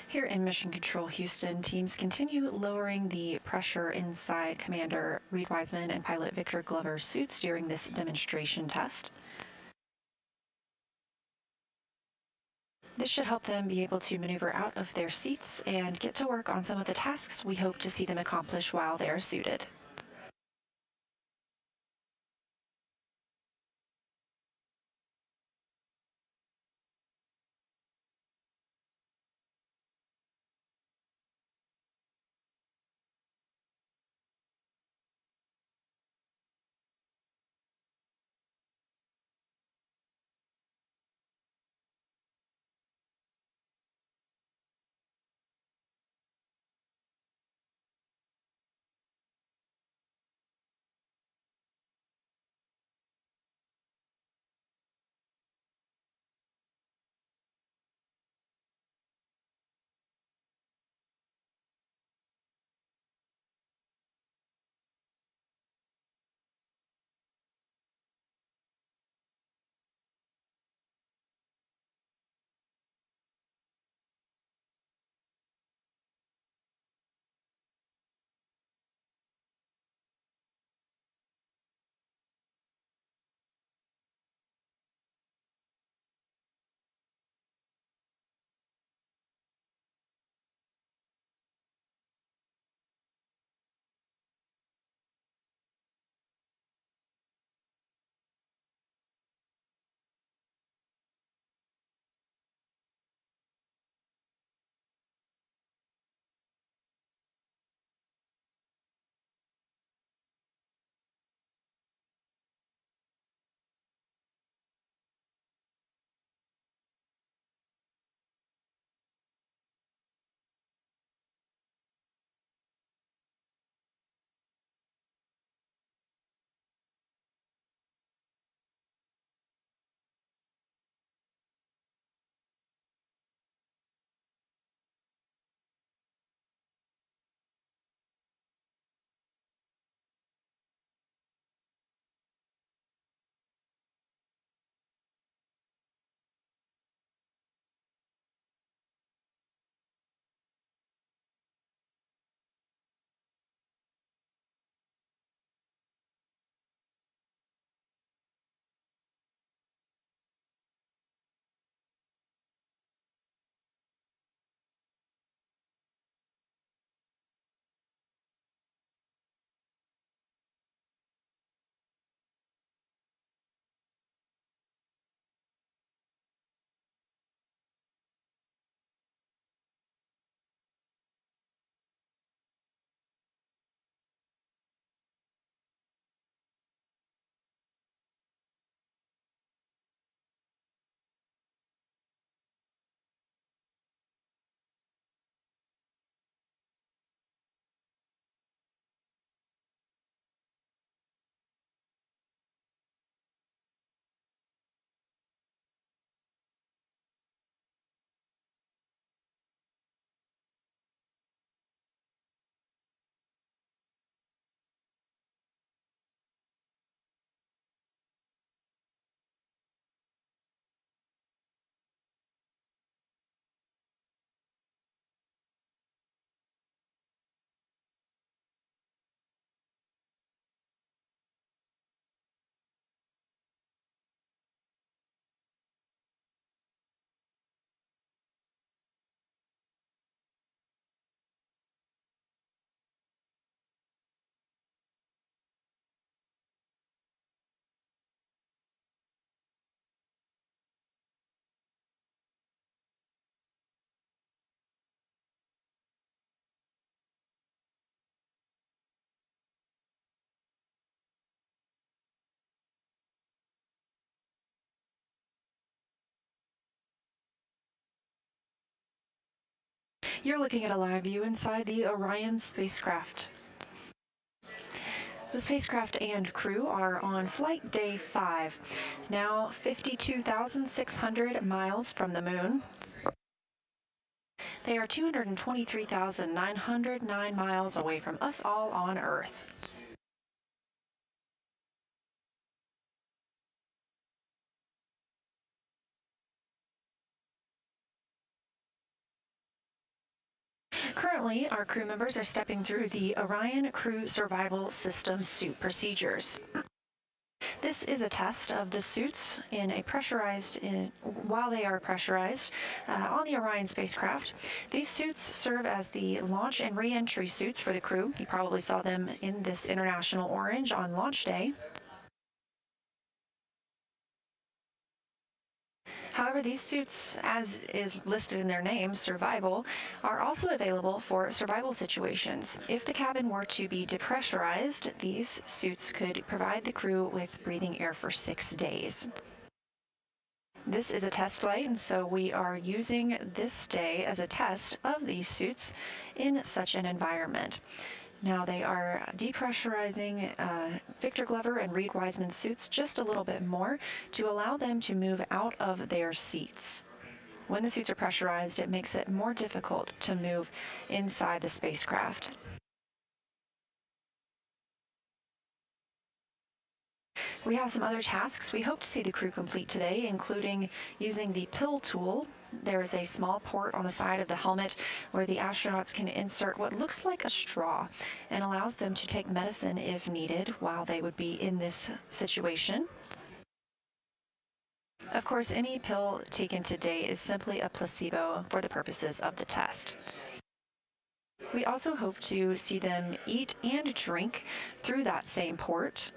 Here in Mission Control Houston, teams continue lowering the pressure inside Commander Reed Wiseman and pilot Victor Glover's suits during this demonstration test. This should help them be able to maneuver out of their seats and get to work on some of the tasks we hope to see them accomplish while they are suited. You're looking at a live view inside the Orion spacecraft. The spacecraft and crew are on flight day 5, now 52,600 miles from the moon. They are 223,909 miles away from us all on Earth. Currently, our crew members are stepping through the Orion Crew Survival System suit procedures. This is a test of the suits while they are pressurized on the Orion spacecraft. These suits serve as the launch and re-entry suits for the crew. You probably saw them in this international orange on launch day. However, these suits, as is listed in their name, survival, are also available for survival situations. If the cabin were to be depressurized, these suits could provide the crew with breathing air for 6 days. This is a test flight, and so we are using this day as a test of these suits in such an environment. Now they are depressurizing Victor Glover and Reed Wiseman's suits just a little bit more to allow them to move out of their seats. When the suits are pressurized, it makes it more difficult to move inside the spacecraft. We have some other tasks we hope to see the crew complete today, including using the pill tool. There is a small port on the side of the helmet where the astronauts can insert what looks like a straw and allows them to take medicine if needed while they would be in this situation. Of course, any pill taken today is simply a placebo for the purposes of the test. We also hope to see them eat and drink through that same port.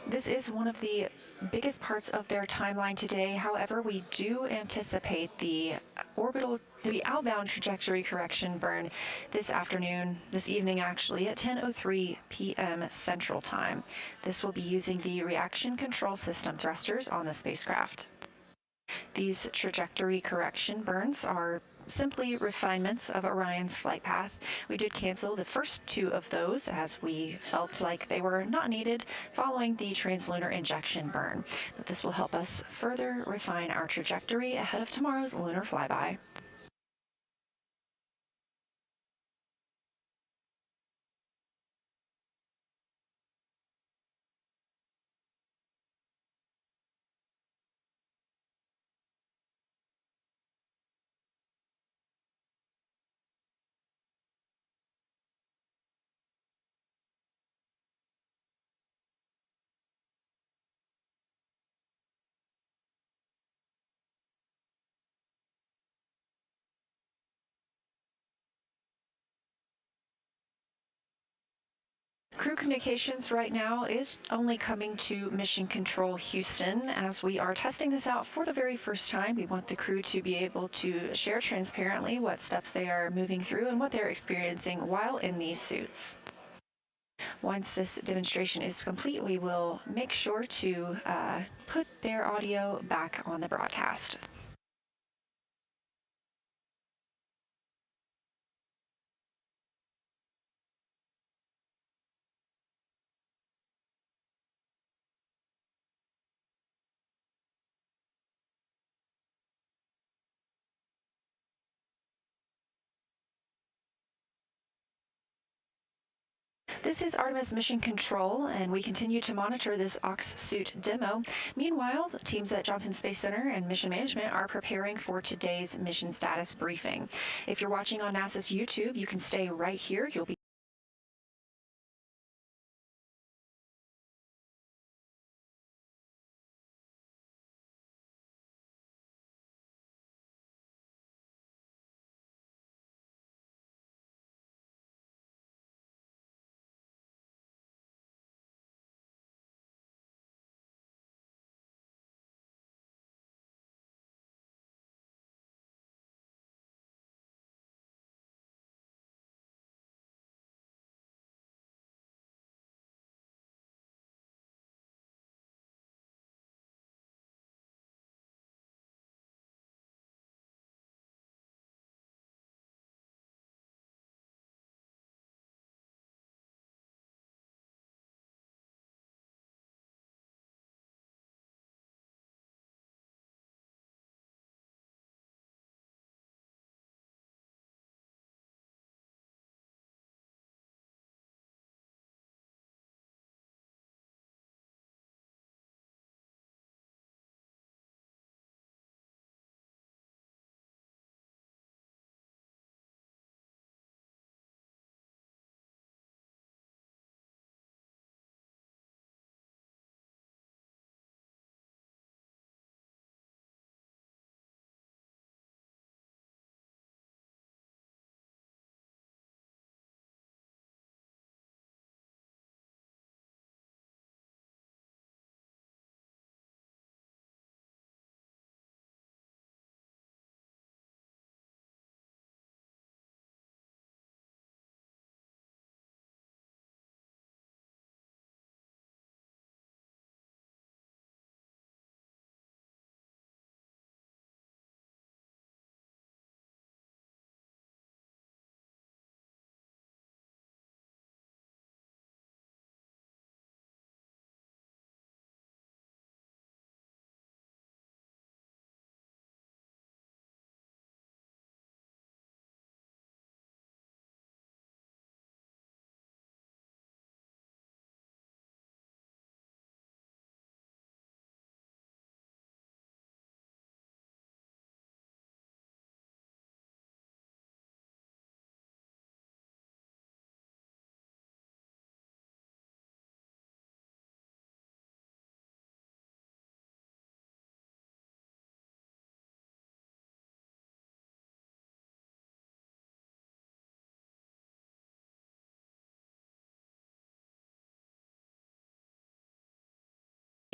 This is one of the biggest parts of their timeline today. However, we do anticipate the outbound trajectory correction burn this evening actually, at 10:03 p.m. Central Time. This will be using the reaction control system thrusters on the spacecraft. These trajectory correction burns are simply refinements of Orion's flight path. We did cancel the first 2 of those as we felt like they were not needed following the translunar injection burn. But this will help us further refine our trajectory ahead of tomorrow's lunar flyby. Crew communications right now is only coming to Mission Control Houston. As we are testing this out for the very first time, we want the crew to be able to share transparently what steps they are moving through and what they're experiencing while in these suits. Once this demonstration is complete, we will make sure to put their audio back on the broadcast. This is Artemis Mission Control, and we continue to monitor this OX suit demo. Meanwhile, teams at Johnson Space Center and Mission Management are preparing for today's mission status briefing. If you're watching on NASA's YouTube, you can stay right here. You'll be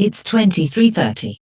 It's 23:30.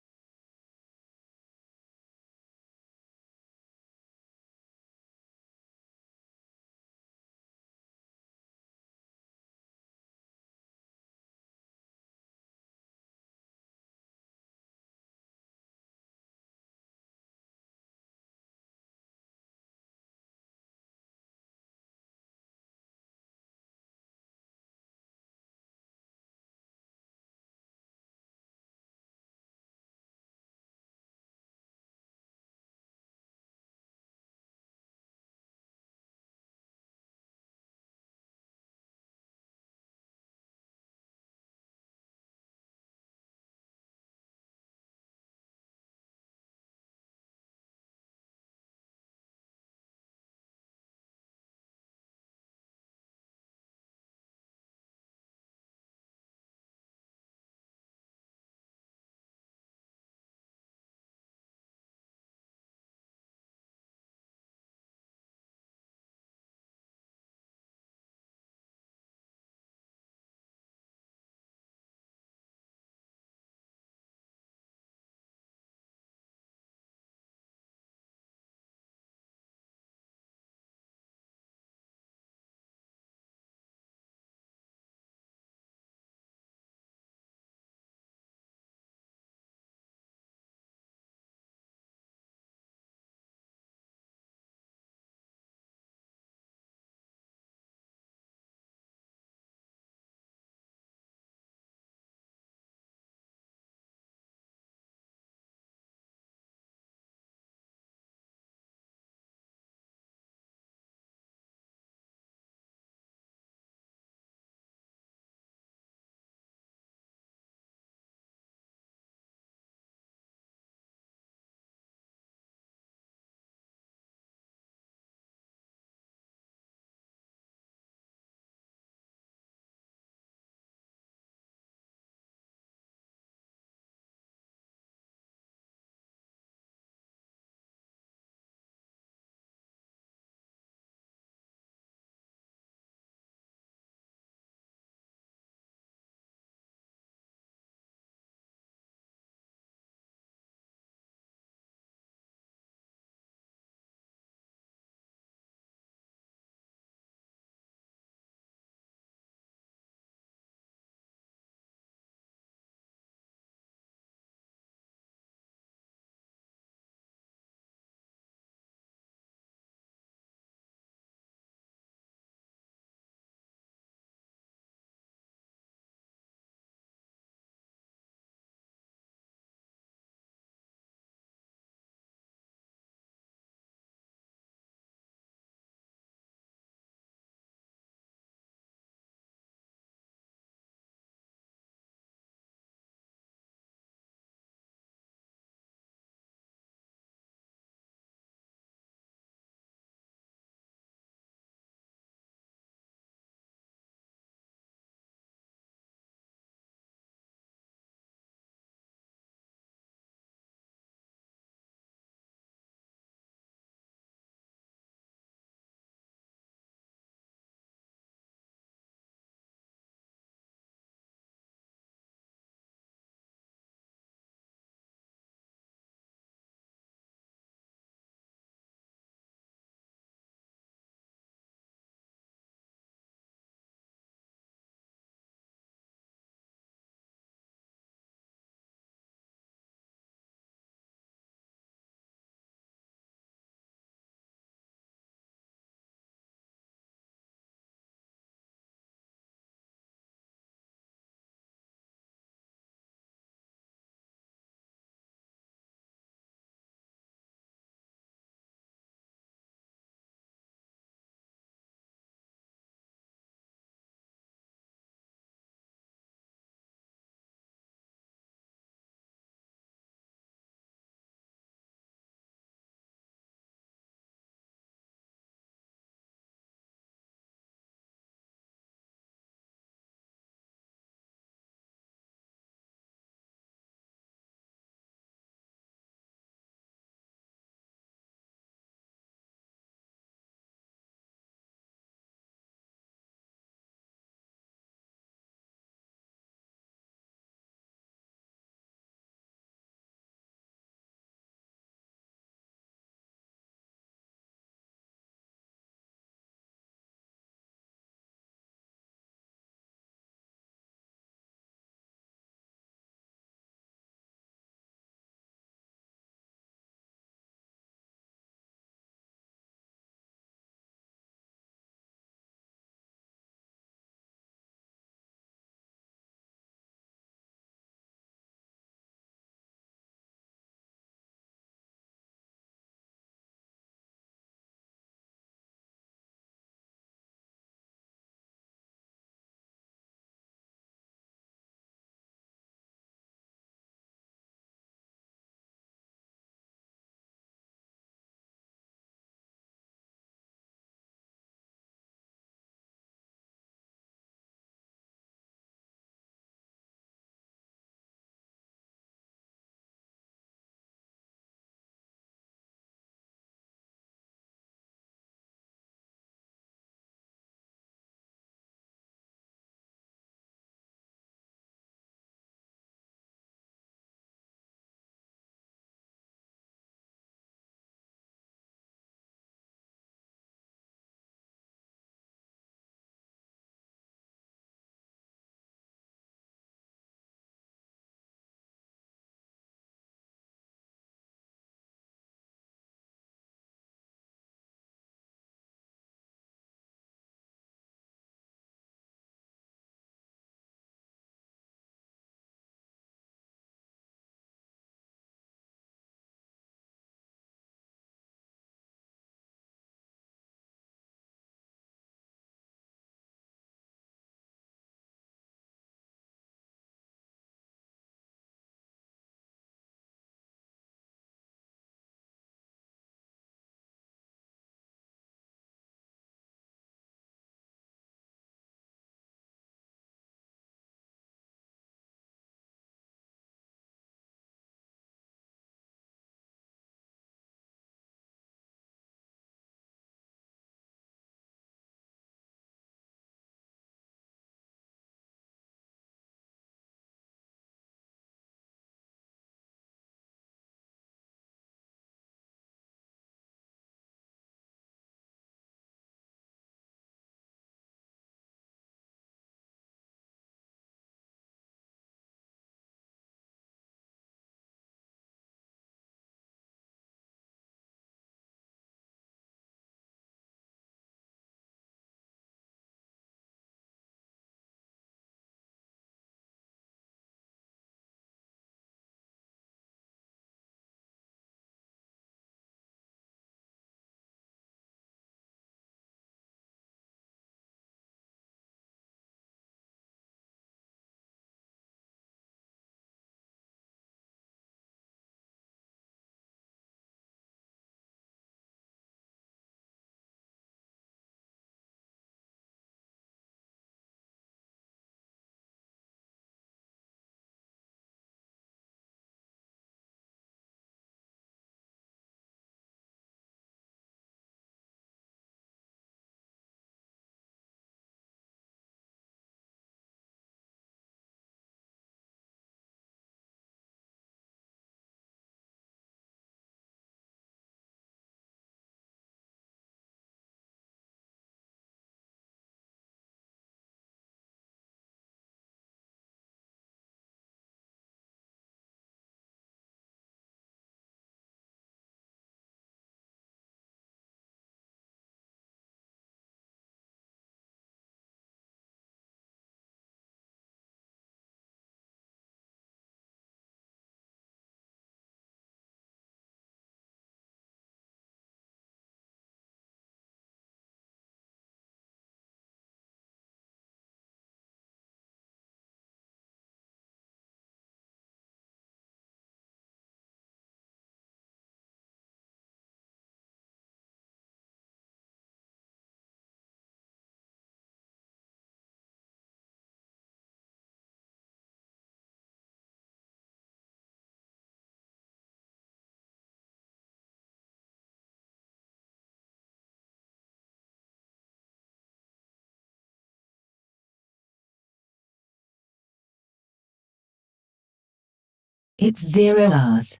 It's 0 hours.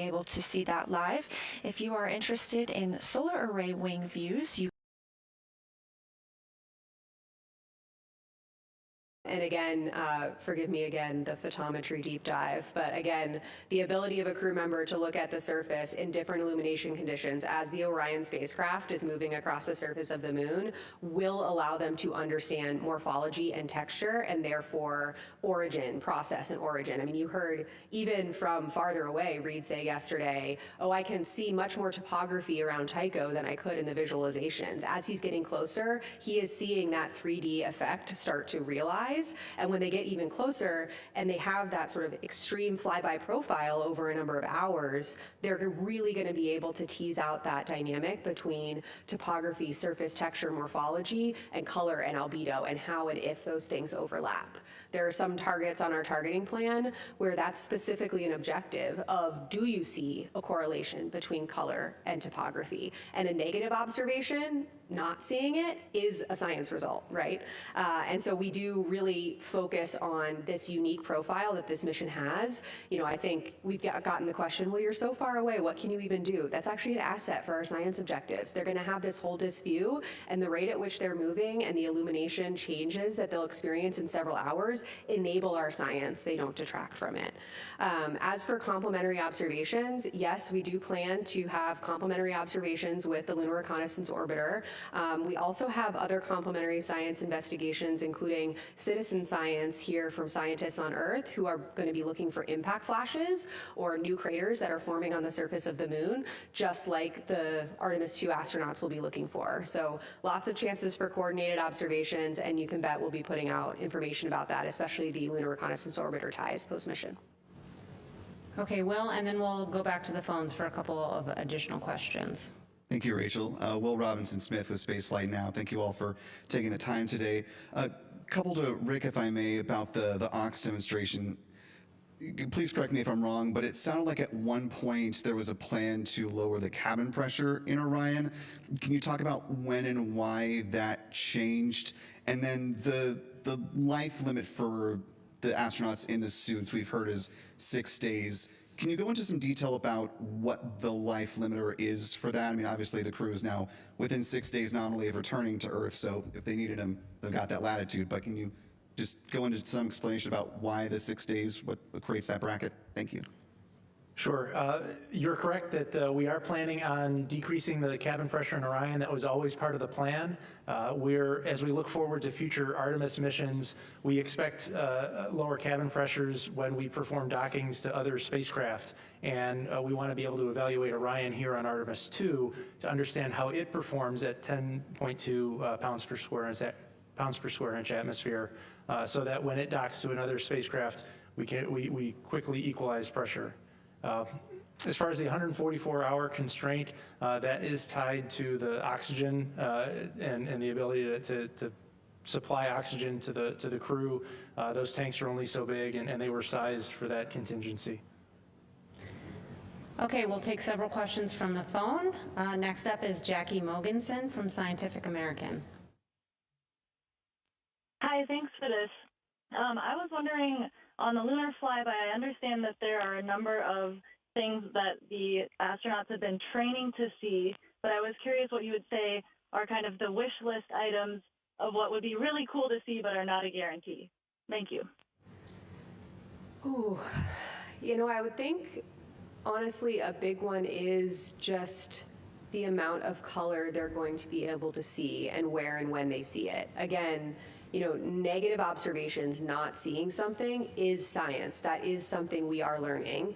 able to see that live. If you are interested in solar array wing views, you And again, forgive me again, the photometry deep dive, but again, the ability of a crew member to look at the surface in different illumination conditions as the Orion spacecraft is moving across the surface of the moon will allow them to understand morphology and texture, and therefore origin, process and origin. I mean, you heard even from farther away, Reed say yesterday, oh, I can see much more topography around Tycho than I could in the visualizations. As he's getting closer, he is seeing that 3D effect start to realize. And when they get even closer and they have that sort of extreme flyby profile over a number of hours, they're really going to be able to tease out that dynamic between topography, surface texture, morphology, and color and albedo, and how and if those things overlap. There are some targets on our targeting plan where that's specifically an objective of, do you see a correlation between color and topography? And a negative observation, not seeing it, is a science result, right? And so we do really focus on this unique profile that this mission has. You know, I think we've gotten the question, well, you're so far away, what can you even do? That's actually an asset for our science objectives. They're gonna have this whole disk view, and the rate at which they're moving and the illumination changes that they'll experience in several hours enable our science. They don't detract from it. As for complementary observations, yes, we do plan to have complementary observations with the Lunar Reconnaissance Orbiter. We also have other complementary science investigations, including citizen science here from scientists on Earth who are going to be looking for impact flashes or new craters that are forming on the surface of the moon, just like the Artemis 2 astronauts will be looking for. So lots of chances for coordinated observations, and you can bet we'll be putting out information about that, especially the Lunar Reconnaissance Orbiter TIES post-mission. Okay, Will, and then we'll go back to the phones for a couple of additional questions. Thank you, Rachel. Will Robinson-Smith with Spaceflight Now. Thank you all for taking the time today. Couple to Rick, if I may, about the Ox demonstration. Please correct me if I'm wrong, but it sounded like at one point there was a plan to lower the cabin pressure in Orion. Can you talk about when and why that changed? And then the life limit for the astronauts in the suits we've heard is 6 days. Can you go into some detail about what the life limiter is for that? I mean, obviously the crew is now within 6 days nominally of returning to Earth, so if they needed them, they've got that latitude. But can you just go into some explanation about why the 6 days, what creates that bracket? Thank you. Sure. You're correct that we are planning on decreasing the cabin pressure in Orion. That was always part of the plan. As we look forward to future Artemis missions, we expect lower cabin pressures when we perform dockings to other spacecraft. And we want to be able to evaluate Orion here on Artemis 2 to understand how it performs at 10.2 pounds per square inch atmosphere, so that when it docks to another spacecraft, we quickly equalize pressure. As far as the 144-hour constraint, that is tied to the oxygen and the ability to supply oxygen to the crew. Those tanks are only so big, and they were sized for that contingency. Okay, we'll take several questions from the phone. Next up is Jackie Mogensen from Scientific American. Hi, thanks for this. I was wondering, on the lunar flyby, I understand that there are a number of things that the astronauts have been training to see, but I was curious what you would say are kind of the wish list items of what would be really cool to see but are not a guarantee. Thank you. Ooh, you know, I would think, honestly, a big one is just the amount of color they're going to be able to see and where and when they see it. Again, you know, negative observations, not seeing something, is science. That is something we are learning.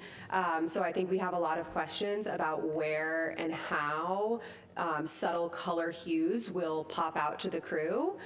So I think we have a lot of questions about where and how subtle color hues will pop out to the crew.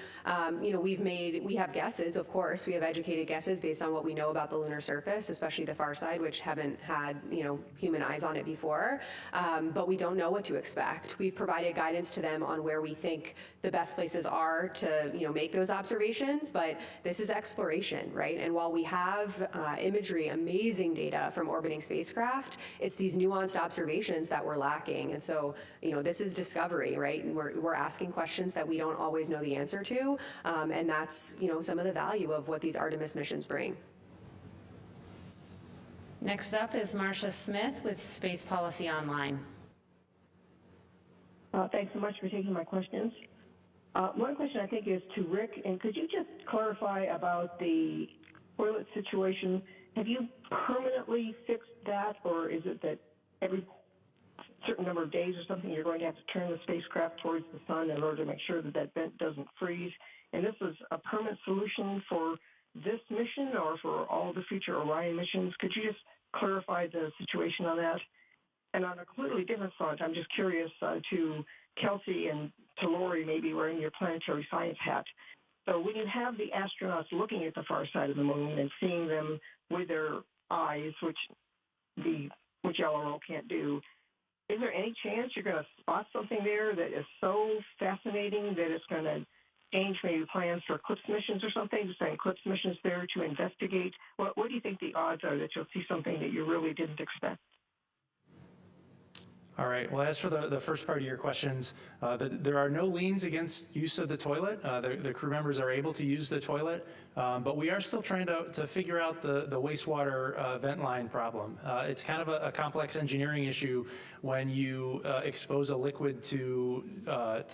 You know, we have guesses, of course. We have educated guesses based on what we know about the lunar surface, especially the far side, which haven't had, you know, human eyes on it before. But we don't know what to expect. We've provided guidance to them on where we think the best places are to, you know, make those observations, but this is exploration, right? And while we have imagery, amazing data from orbiting spacecraft, it's these nuanced observations that we're lacking. And so, you know, this is discovery, right? And we're asking questions that we don't always know the answer to, and that's, you know, some of the value of what these Artemis missions bring. Next up is Marcia Smith with Space Policy Online. Thanks so much for taking my questions. One question I think is to Rick, and could you just clarify about the toilet situation? Have you permanently fixed that, or is it that every certain number of days or something you're going to have to turn the spacecraft towards the sun in order to make sure that that vent doesn't freeze? And this is a permanent solution for this mission or for all the future Orion missions? Could you just clarify the situation on that? And on a completely different front, I'm just curious to Kelsey and to Lori, maybe wearing your planetary science hat. So when you have the astronauts looking at the far side of the moon and seeing them with their eyes, which LRO can't do, is there any chance you're going to spot something there that is so fascinating that it's going to change maybe plans for Eclipse missions or something, to send Eclipse missions there to investigate? What do you think the odds are that you'll see something that you really didn't expect? All right, well, as for the first part of your questions, there are no liens against use of the toilet. The crew members are able to use the toilet, but we are still trying to figure out the wastewater vent line problem. It's kind of a complex engineering issue when you expose a liquid to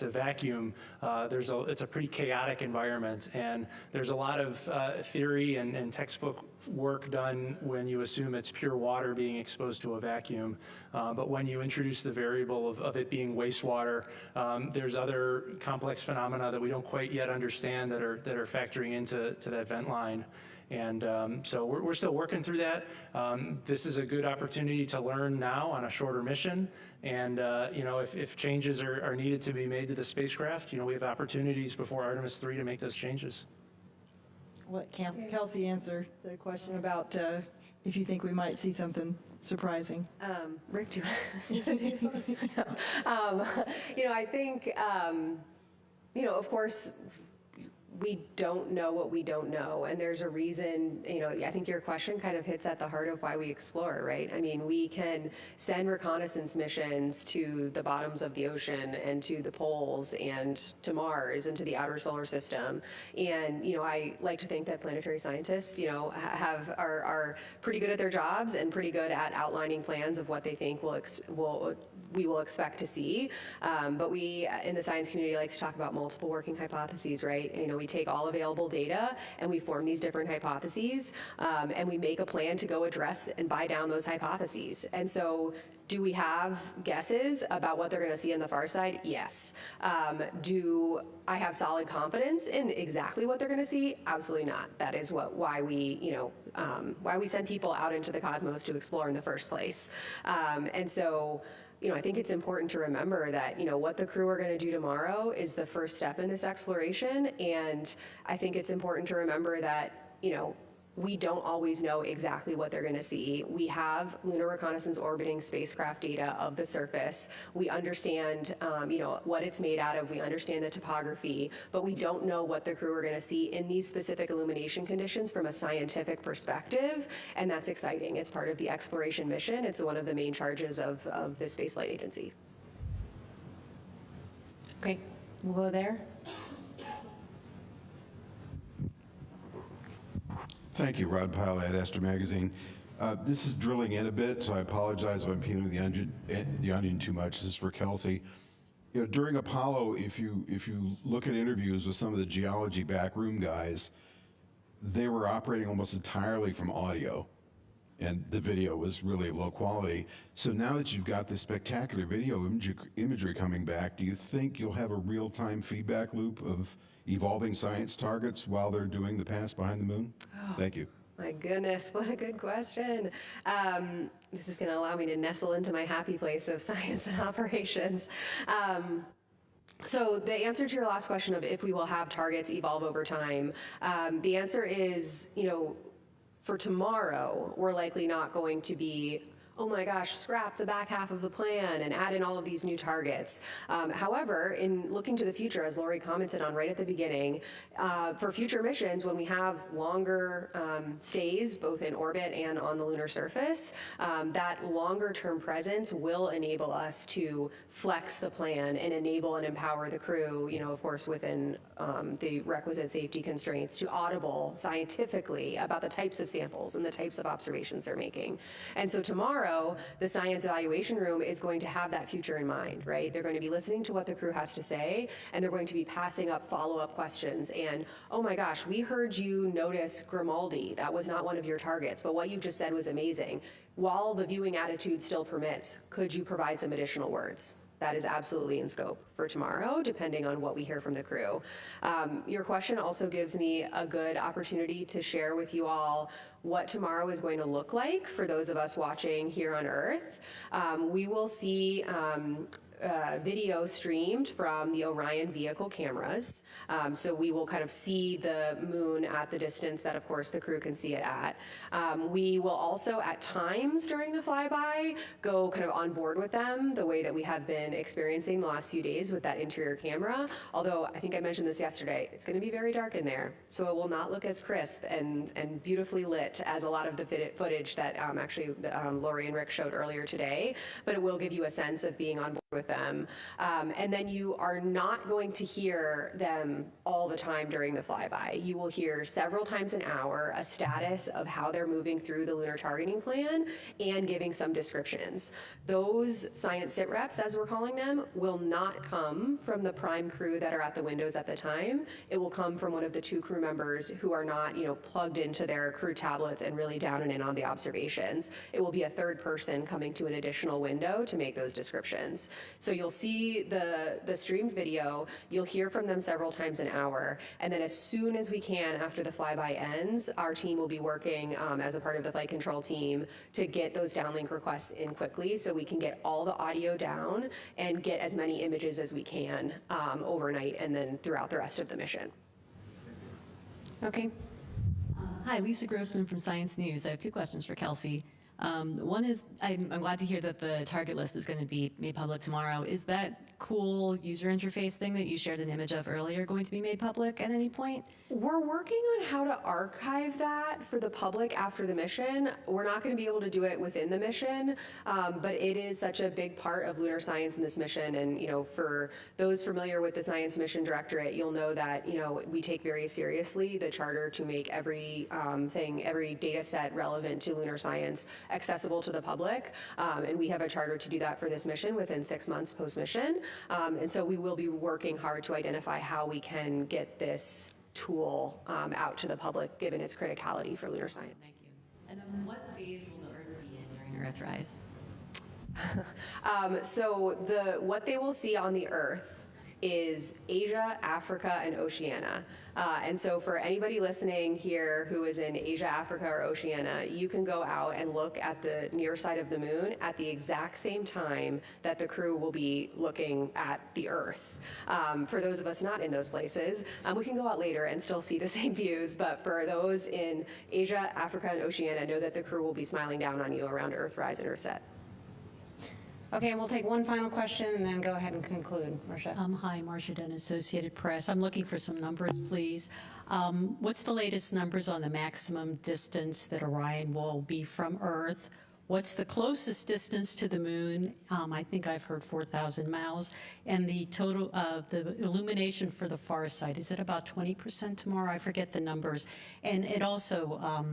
vacuum. It's a pretty chaotic environment, and there's a lot of theory and textbook work done when you assume it's pure water being exposed to a vacuum. But when you introduce the variable of it being wastewater, there's other complex phenomena that we don't quite yet understand that are factoring into that vent line. And so we're still working through that. This is a good opportunity to learn now on a shorter mission. And if changes are needed to be made to the spacecraft, we have opportunities before Artemis 3 to make those changes. Let Kelsey answer the question about if you think we might see something surprising. Rick, do you want to do it? No. I think, of course, we don't know what we don't know, and there's a reason. I think your question kind of hits at the heart of why we explore, right? I mean, we can send reconnaissance missions to the bottoms of the ocean and to the poles and to Mars and to the outer solar system, and I like to think that planetary scientists, are pretty good at their jobs and pretty good at outlining plans of what they think we will expect to see. But we in the science community like to talk about multiple working hypotheses, right? We take all available data and we form these different hypotheses, and we make a plan to go address and buy down those hypotheses. And so, do we have guesses about what they're going to see on the far side? Yes. Do I have solid confidence in exactly what they're going to see? Absolutely not. That is why we send people out into the cosmos to explore in the first place. And so, I think it's important to remember that, what the crew are going to do tomorrow is the first step in this exploration. And I think it's important to remember that, we don't always know exactly what they're going to see. We have lunar reconnaissance orbiting spacecraft data of the surface. We understand, what it's made out of. We understand the topography, but we don't know what the crew are going to see in these specific illumination conditions from a scientific perspective, and that's exciting. It's part of the exploration mission. It's one of the main charges of the Space Flight Agency. Okay, we'll go there. Thank you, Rod Pyle at Astro Magazine. This is drilling in a bit, so I apologize if I'm peeling the onion too much. This is for Kelsey. During Apollo, if you look at interviews with some of the geology backroom guys, they were operating almost entirely from audio, and the video was really low quality. So now that you've got this spectacular video imagery coming back, do you think you'll have a real-time feedback loop of evolving science targets while they're doing the pass behind the moon? Oh, thank you. My goodness, what a good question. This is going to allow me to nestle into my happy place of science and operations. So the answer to your last question of if we will have targets evolve over time, the answer is, for tomorrow, we're likely not going to be oh my gosh, scrap the back half of the plan and add in all of these new targets. However, in looking to the future, as Lori commented on right at the beginning, for future missions, when we have longer stays, both in orbit and on the lunar surface, that longer-term presence will enable us to flex the plan and enable and empower the crew, of course, within the requisite safety constraints, to audible scientifically about the types of samples and the types of observations they're making. And so tomorrow, the science evaluation room is going to have that future in mind, right? They're going to be listening to what the crew has to say, and they're going to be passing up follow-up questions. And, oh my gosh, we heard you notice Grimaldi. That was not one of your targets, but what you just said was amazing. While the viewing attitude still permits, could you provide some additional words? That is absolutely in scope for tomorrow, depending on what we hear from the crew. Your question also gives me a good opportunity to share with you all what tomorrow is going to look like for those of us watching here on Earth. We will see video streamed from the Orion vehicle cameras. So we will kind of see the moon at the distance that, of course, the crew can see it at. We will also, at times during the flyby, go kind of on board with them the way that we have been experiencing the last few days with that interior camera. Although, I think I mentioned this yesterday, it's going to be very dark in there. So it will not look as crisp and beautifully lit as a lot of the footage that actually Lori and Rick showed earlier today. But it will give you a sense of being on board with them. And then you are not going to hear them all the time during the flyby. You will hear several times an hour a status of how they're moving through the lunar targeting plan and giving some descriptions. Those science sit reps, as we're calling them, will not come from the prime crew that are at the windows at the time. It will come from one of the two crew members who are not, plugged into their crew tablets and really down and in on the observations. It will be a third person coming to an additional window to make those descriptions. So you'll see the streamed video, you'll hear from them several times an hour, and then as soon as we can after the flyby ends, our team will be working as a part of the flight control team to get those downlink requests in quickly so we can get all the audio down and get as many images as we can overnight and then throughout the rest of the mission. Okay. Hi, Lisa Grossman from Science News. I have two questions for Kelsey. One is, I'm glad to hear that the target list is going to be made public tomorrow. Is that cool user interface thing that you shared an image of earlier going to be made public at any point? We're working on how to archive that for the public after the mission. We're not going to be able to do it within the mission, but it is such a big part of lunar science in this mission. And, for those familiar with the Science Mission Directorate, you'll know that, we take very seriously the charter to make every every data set relevant to lunar science accessible to the public. And we have a charter to do that for this mission within 6 months post-mission. And so we will be working hard to identify how we can get this tool out to the public, given its criticality for lunar science. Thank you. And then what phase will the Earth be in during Earthrise? So what they will see on the Earth is Asia, Africa, and Oceania. And so for anybody listening here who is in Asia, Africa, or Oceania, you can go out and look at the near side of the moon at the exact same time that the crew will be looking at the Earth. For those of us not in those places, we can go out later and still see the same views, but for those in Asia, Africa, and Oceania, know that the crew will be smiling down on you around Earthrise and Earthset. Okay, we'll take one final question and then go ahead and conclude. Marcia. Hi, Marcia Dunn, Associated Press. I'm looking for some numbers, please. What's the latest numbers on the maximum distance that Orion will be from Earth? What's the closest distance to the moon? I think I've heard 4,000 miles. And the total of the illumination for the far side, is it about 20% tomorrow? I forget the numbers. And it also,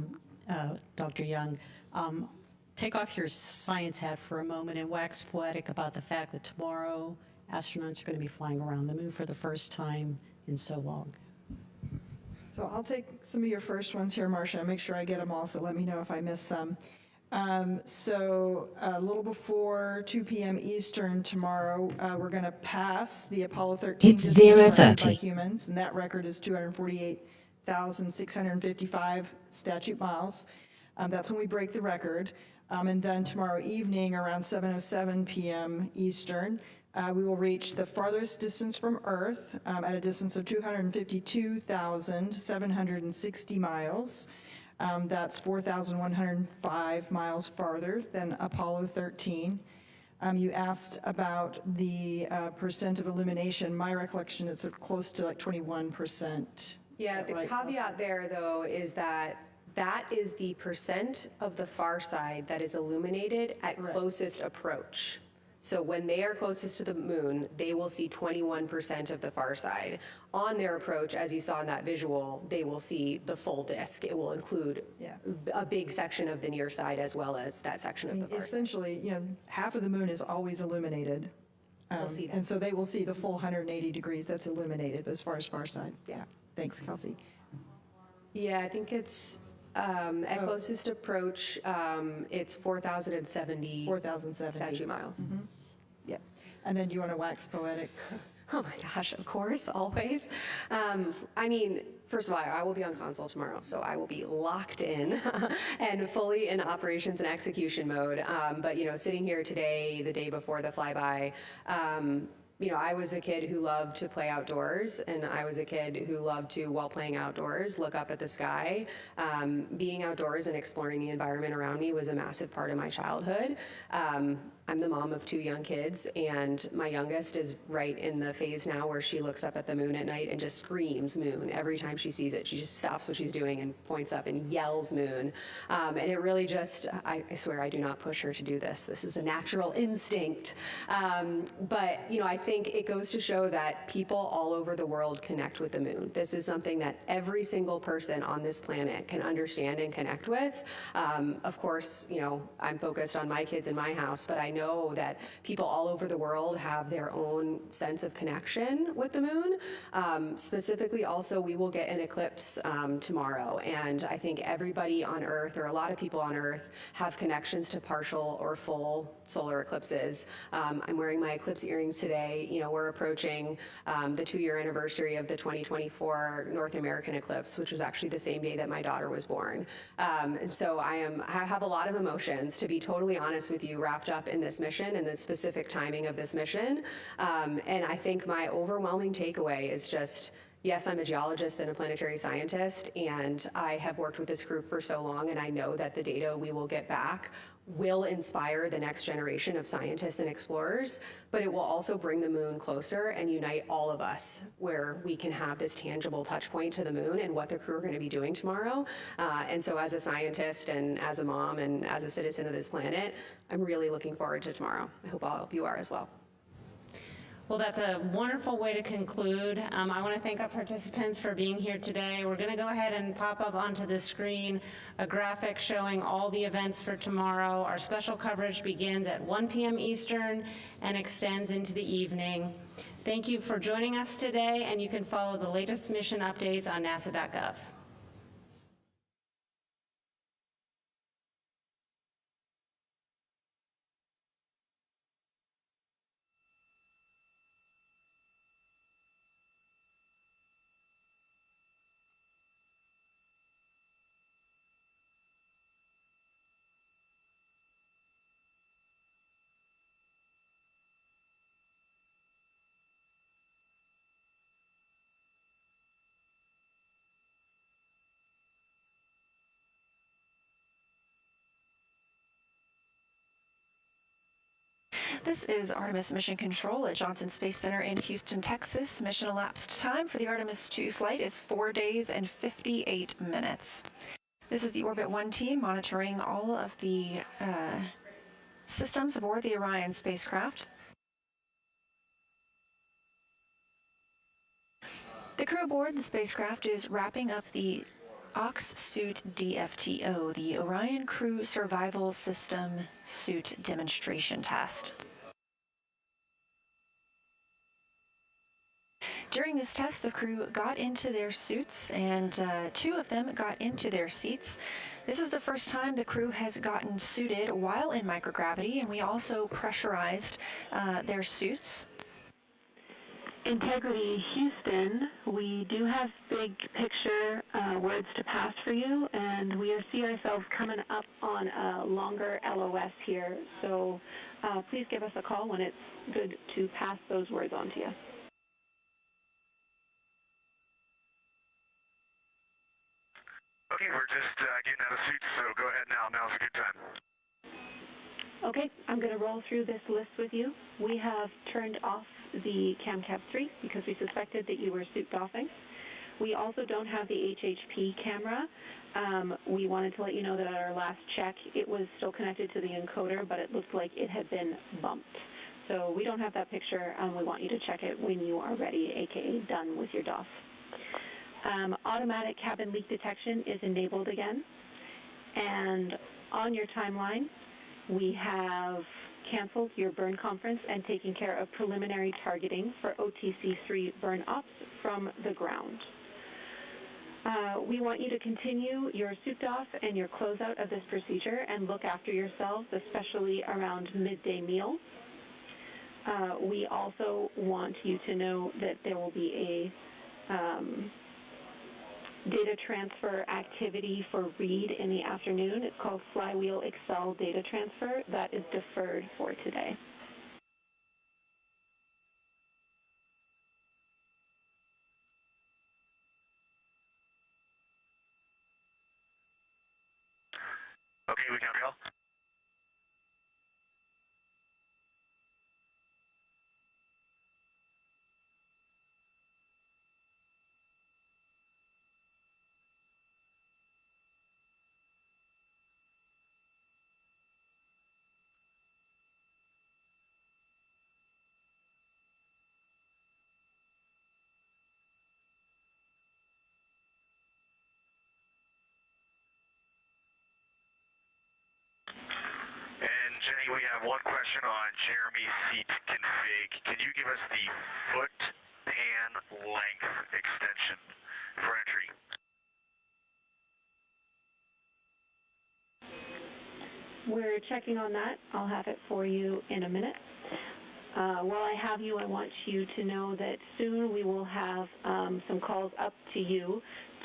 Dr. Young, take off your science hat for a moment and wax poetic about the fact that tomorrow astronauts are going to be flying around the moon for the first time in so long. So I'll take some of your first ones here, Marcia, and make sure I get them all, so let me know if I miss some. So a little before 2 p.m. Eastern tomorrow, we're going to pass the Apollo 13 It's distance record 0:30. by humans, and that record is 248,655 statute miles. That's when we break the record. And then tomorrow evening, around 7:07 p.m. Eastern, we will reach the farthest distance from Earth at a distance of 252,760 miles. That's 4,105 miles farther than Apollo 13. You asked about the percent of illumination. My recollection is close to like 21%. Yeah, the caveat there, though, is that that is the percent of the far side that is illuminated at closest approach. So when they are closest to the moon, they will see 21% of the far side. On their approach, as you saw in that visual, they will see the full disk. It will include a big section of the near side as well as that section of the far side. Essentially, you know, half of the moon is always illuminated. They'll see that. And so they will see the full 180 degrees that's illuminated as far as far side. Yeah. Thanks, Kelsey. Yeah, I think it's at closest approach, it's 4,070 statute miles. Mm-hmm. Yeah. And then do you want to wax poetic? Oh my gosh, of course, always. I mean, first of all, I will be on console tomorrow, so I will be locked in and fully in operations and execution mode. But, you know, sitting here today, the day before the flyby, you know, I was a kid who loved to play outdoors, and I was a kid who loved to, while playing outdoors, look up at the sky. Being outdoors and exploring the environment around me was a massive part of my childhood. I'm the mom of 2 young kids, and my youngest is right in the phase now where she looks up at the moon at night and just screams moon. Every time she sees it, she just stops what she's doing and points up and yells moon. And it really just, I swear I do not push her to do this. This is a natural instinct. But, you know, I think it goes to show that people all over the world connect with the moon. This is something that every single person on this planet can understand and connect with. Of course, you know, I'm focused on my kids in my house, but I know that people all over the world have their own sense of connection with the moon. Specifically, also, we will get an eclipse tomorrow, and I think everybody on Earth, or a lot of people on Earth, have connections to partial or full solar eclipses. I'm wearing my eclipse earrings today. You know, we're approaching the 2-year anniversary of the 2024 North American eclipse, which was actually the same day that my daughter was born. And so I have a lot of emotions, to be totally honest with you, wrapped up in this mission and the specific timing of this mission. And I think my overwhelming takeaway is just, yes, I'm a geologist and a planetary scientist, and I have worked with this group for so long, and I know that the data we will get back will inspire the next generation of scientists and explorers, but it will also bring the moon closer and unite all of us, where we can have this tangible touch point to the moon and what the crew are going to be doing tomorrow. And so as a scientist and as a mom and as a citizen of this planet, I'm really looking forward to tomorrow. I hope all of you are as well. Well, that's a wonderful way to conclude. I want to thank our participants for being here today. We're going to go ahead and pop up onto the screen a graphic showing all the events for tomorrow. Our special coverage begins at 1 p.m. Eastern and extends into the evening. Thank you for joining us today, and you can follow the latest mission updates on nasa.gov. This is Artemis Mission Control at Johnson Space Center in Houston, Texas. Mission elapsed time for the Artemis 2 flight is 4 days and 58 minutes. This is the Orbit 1 team monitoring all of the systems aboard the Orion spacecraft. The crew aboard the spacecraft is wrapping up the Ox Suit DFTO, the Orion Crew Survival System Suit Demonstration Test. During this test, the crew got into their suits, and 2 of them got into their seats. This is the first time the crew has gotten suited while in microgravity, and we also pressurized their suits. Integrity Houston, we do have big picture words to pass for you, and we see ourselves coming up on a longer LOS here, so please give us a call when it's good to pass those words on to you. Okay, we're just getting out of suits, so go ahead now. Now's a good time. Okay, I'm going to roll through this list with you. We have turned off the CamCab 3 because we suspected that you were suit doffing. We also don't have the HHP camera. We wanted to let you know that at our last check, it was still connected to the encoder, but it looked like it had been bumped. So we don't have that picture. We want you to check it when you are ready, aka done with your doff. Automatic cabin leak detection is enabled again. And on your timeline, we have canceled your burn conference and taken care of preliminary targeting for OTC-3 burn ops from the ground. We want you to continue your suit off and your closeout of this procedure and look after yourselves, especially around midday meals. We also want you to know that there will be a data transfer activity for Reed in the afternoon. It's called Flywheel Excel Data Transfer. That is deferred for today. Okay, we copy all. And Jenny, we have one question on Jeremy's seat config. Can you give us the foot pan length extension for entry? We're checking on that. I'll have it for you in a minute. While I have you, I want you to know that soon we will have some calls up to you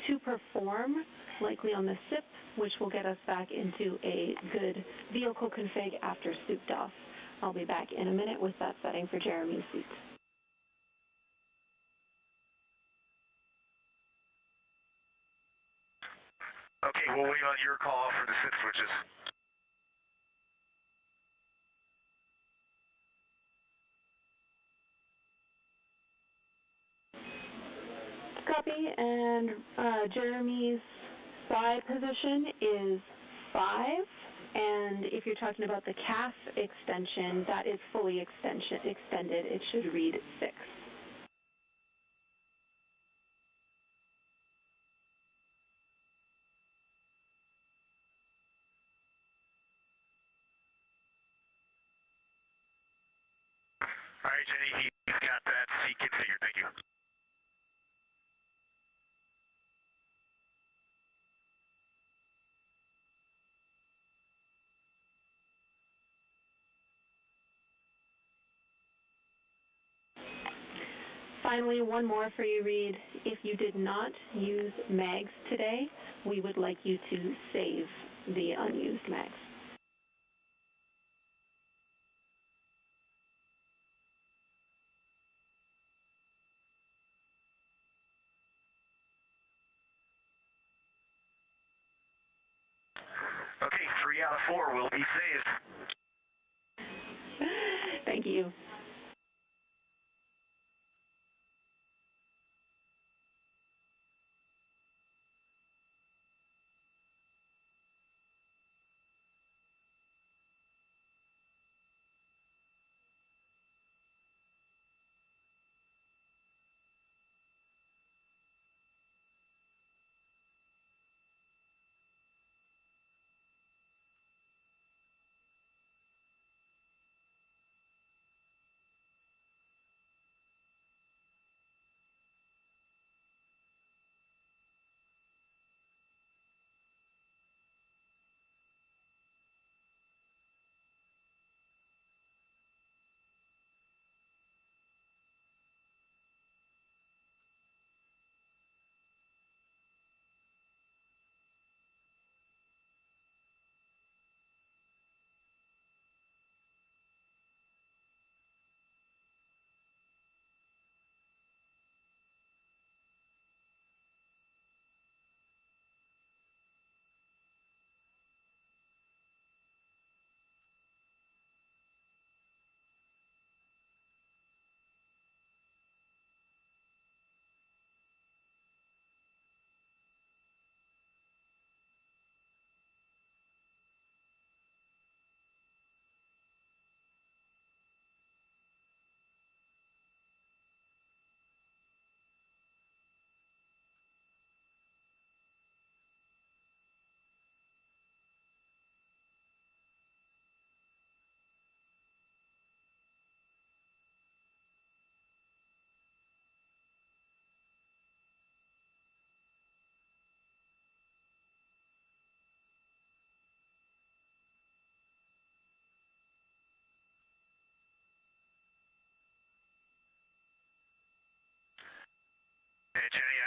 to perform, likely on the SIP, which will get us back into a good vehicle config after souped off. I'll be back in a minute with that setting for Jeremy's seat. Okay, we'll wait on your call for the SIP switches. Copy, and Jeremy's side position is 5, and if you're talking about the CAF extension, that is fully extended. It should read 6. All right, Jenny, he's got that seat configured. Thank you. Finally, one more for you, Reed. If you did not use mags today, we would like you to save the unused mags. Okay, 3 out of 4 will be saved. Thank you.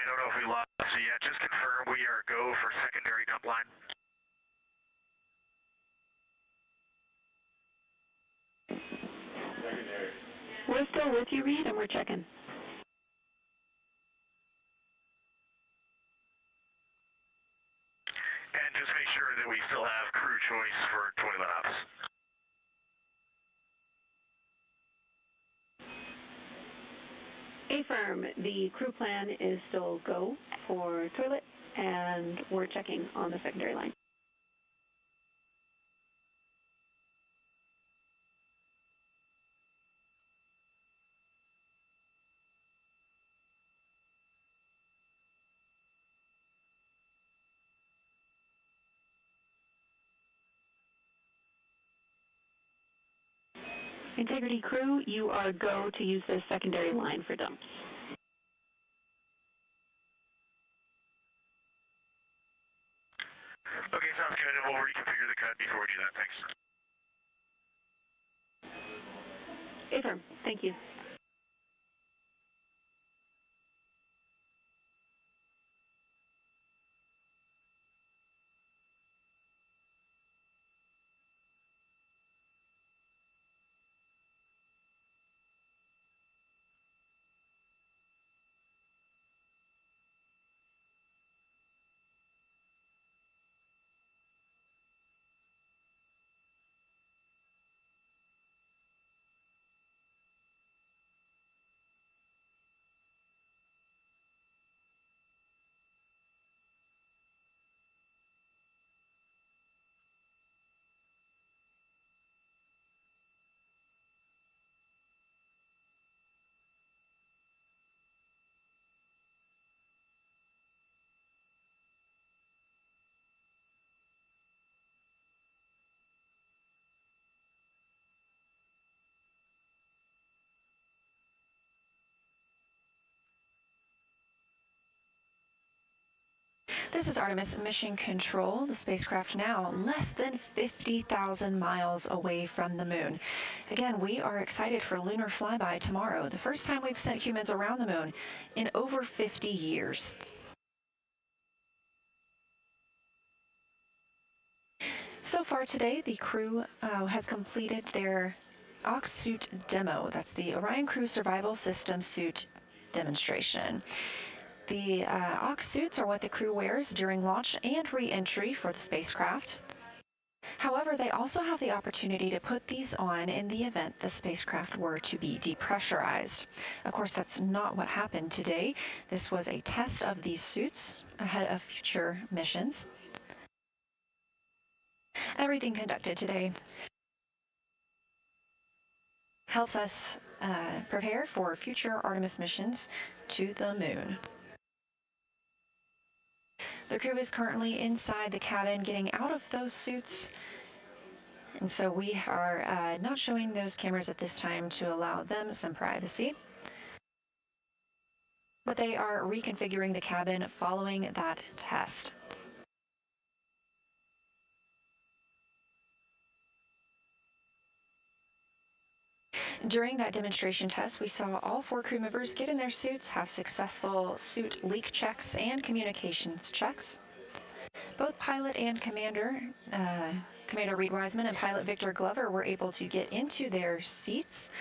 don't know if we lost you yet. Just confirm we are go for secondary dump line. We're still with you, Reed, and we're checking. And just make sure that we still have crew choice for toilet ops. Affirm, the crew plan is still go for toilet, and we're checking on the secondary line. Integrity crew, you are go to use the secondary line for dumps. Okay, sounds good, and we'll reconfigure the cut before we do that. Thanks. Affirm, thank you. This is Artemis Mission Control. The spacecraft now less than 50,000 miles away from the moon. Again, we are excited for lunar flyby tomorrow, the first time we've sent humans around the moon in over 50 years. So far today, the crew has completed their Ox suit demo. That's the Orion Crew Survival System suit demonstration. The Ox suits are what the crew wears during launch and re-entry for the spacecraft. However, they also have the opportunity to put these on in the event the spacecraft were to be depressurized. Of course, that's not what happened today. This was a test of these suits ahead of future missions. Everything conducted today helps us prepare for future Artemis missions to the moon. The crew is currently inside the cabin getting out of those suits, and so we are not showing those cameras at this time to allow them some privacy. But they are reconfiguring the cabin following that test. During that demonstration test, we saw all 4 crew members get in their suits, have successful suit leak checks and communications checks. Both pilot and Commander Reed Wiseman and pilot Victor Glover were able to get into their seats.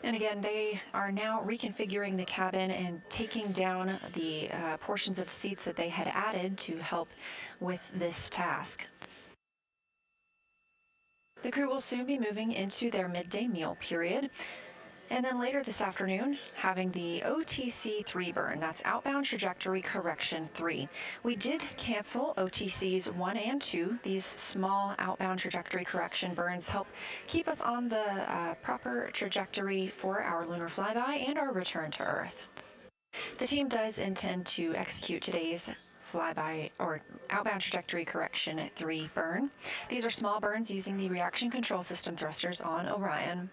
And again, they are now reconfiguring the cabin and taking down the portions of the seats that they had added to help with this task. The crew will soon be moving into their midday meal period. And then later this afternoon, having the OTC 3 burn, that's Outbound Trajectory Correction 3. We did cancel OTCs 1 and 2. These small outbound trajectory correction burns help keep us on the proper trajectory for our lunar flyby and our return to Earth. The team does intend to execute today's flyby or outbound trajectory correction 3 burn. These are small burns using the reaction control system thrusters on Orion.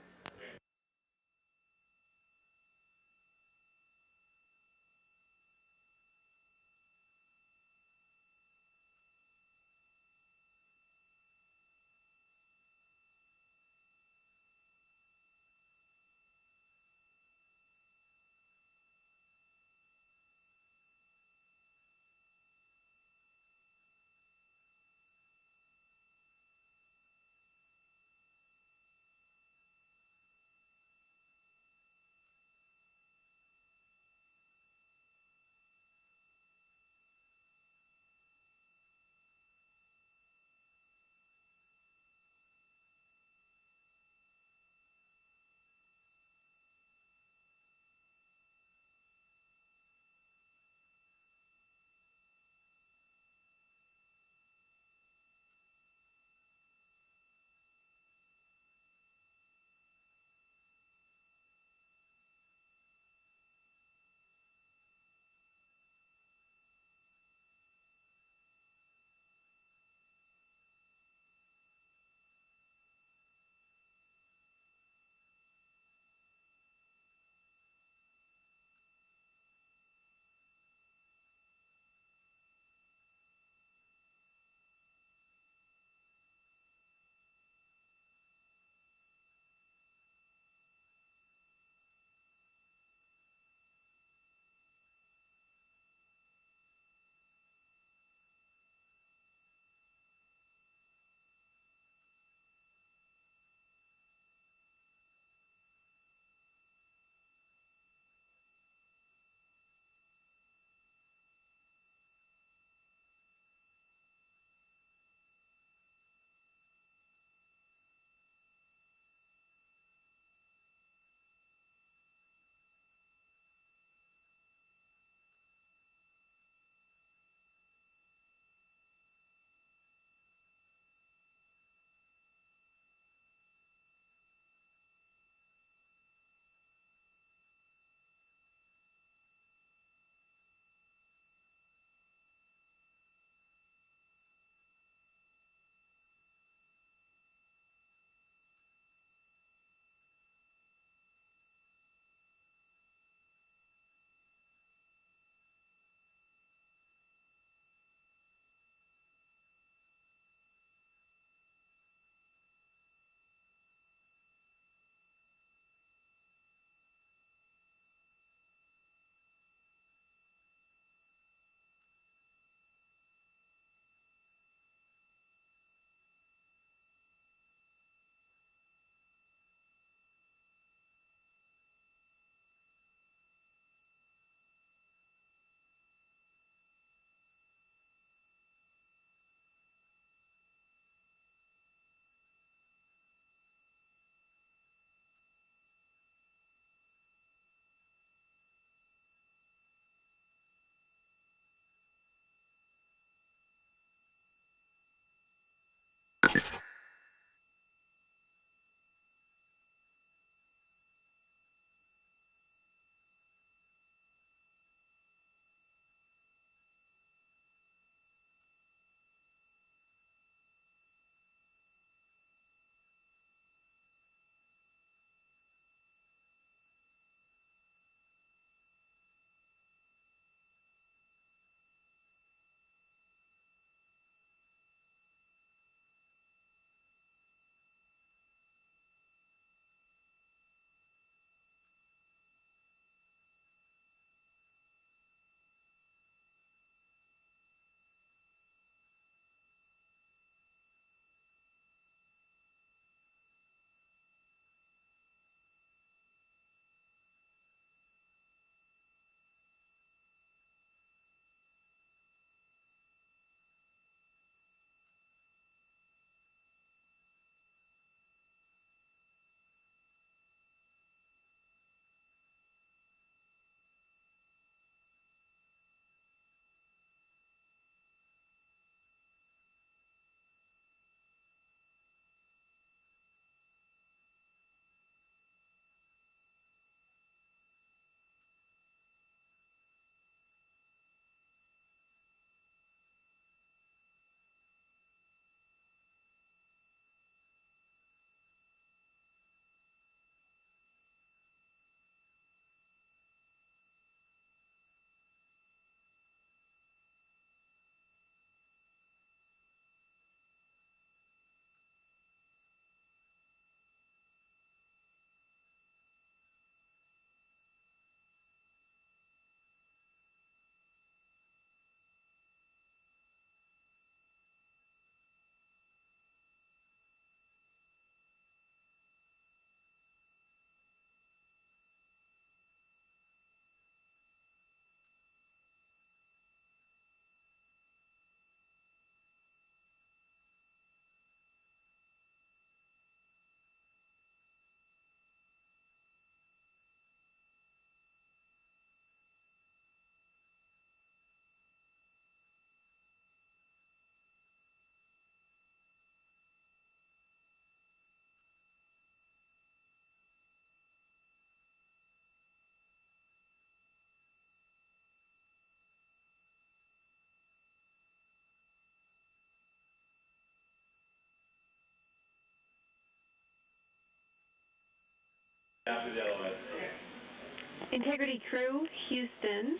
Integrity Crew, Houston,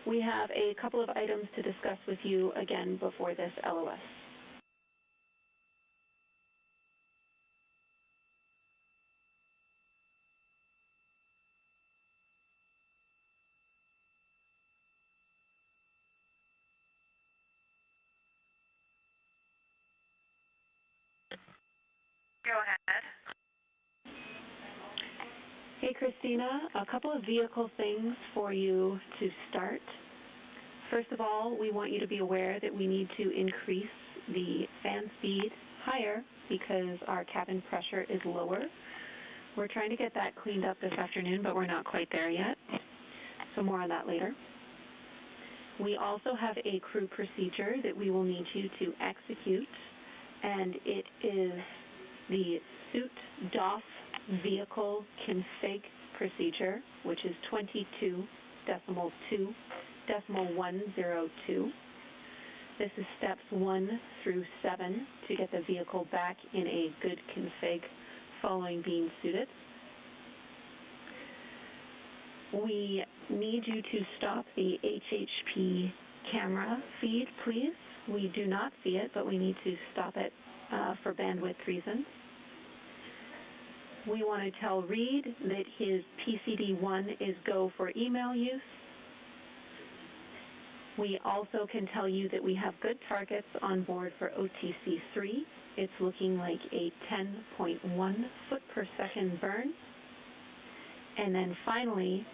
we have a couple of items to discuss with you again before this LOS. Go ahead. Hey Christina, a couple of vehicle things for you to start. First of all, we want you to be aware that we need to increase the fan speed higher because our cabin pressure is lower. We're trying to get that cleaned up this afternoon, but we're not quite there yet. So more on that later. We also have a crew procedure that we will need you to execute, and it is the suit DOF vehicle config procedure, which is 22.2.102. This is steps 1 through 7 to get the vehicle back in a good config following being suited. We need you to stop the HHP camera feed, please. We do not see it, but we need to stop it for bandwidth reasons. We want to tell Reed that his PCD-1 is go for email use. We also can tell you that we have good targets on board for OTC-3. It's looking like a 10.1 foot per second burn. And then finally,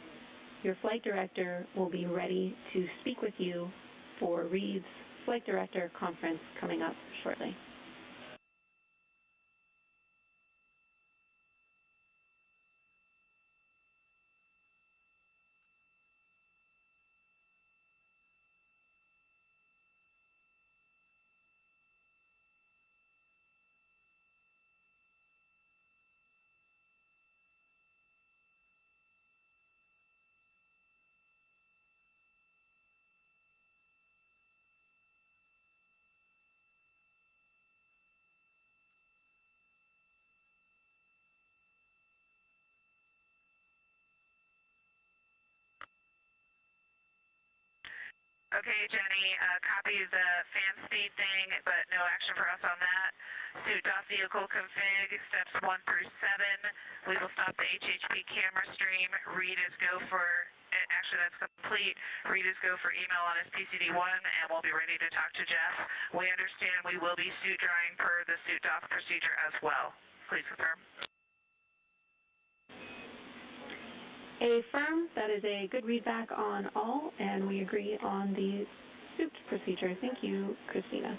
your flight director will be ready to speak with you for Reed's flight director conference coming up shortly. Okay, Jenny, copy the fan speed thing, but no action for us on that. Suit DOF vehicle config, steps 1 through 7. We will stop the HHP camera stream. Read is go for, actually that's complete. Read is go for email on his PCD-1, and we'll be ready to talk to Jeff. We understand we will be suit drying per the suit DOF procedure as well. Please confirm. Affirm, that is a good readback on all, and we agree on the suit procedure. Thank you, Christina.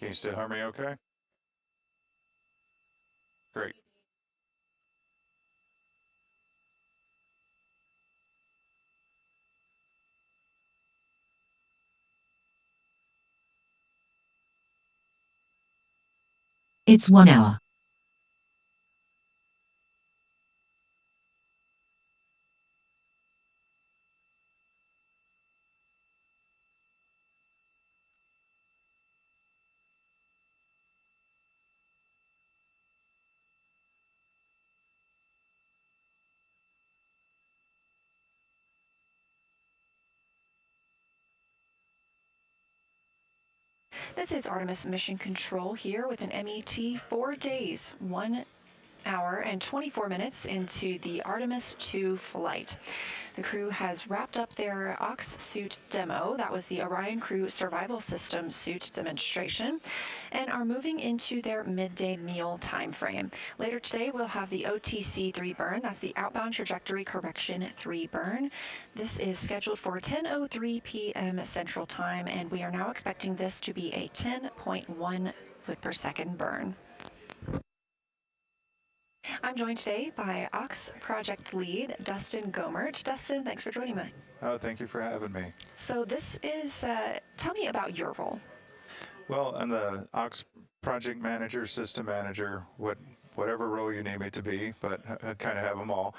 Can you still hear me okay? Great. It's 1 hour. This is Artemis Mission Control here with an MET 4 days, 1 hour and 24 minutes into the Artemis 2 flight. The crew has wrapped up their Ox suit demo, that was the Orion Crew Survival System suit demonstration, and are moving into their midday meal time frame. Later today, we'll have the OTC 3 burn, that's the Outbound Trajectory Correction 3 burn. This is scheduled for 10:03 p.m. Central Time, and we are now expecting this to be a 10.1 foot per second burn. I'm joined today by Ox Project Lead, Dustin Gomert. Dustin, thanks for joining me. Oh, thank you for having me. So this is, tell me about your role. Well, I'm the Ox Project Manager, System Manager, whatever role you need me to be, but I kind of have them all.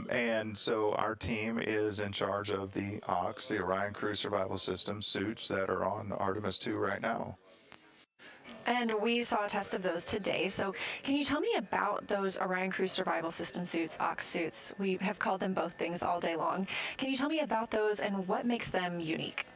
And so our team is in charge of the Ox, the Orion Crew Survival System suits that are on Artemis 2 right now. And we saw a test of those today. So can you tell me about those Orion Crew Survival System suits, Ox suits? We have called them both things all day long. Can you tell me about those and what makes them unique?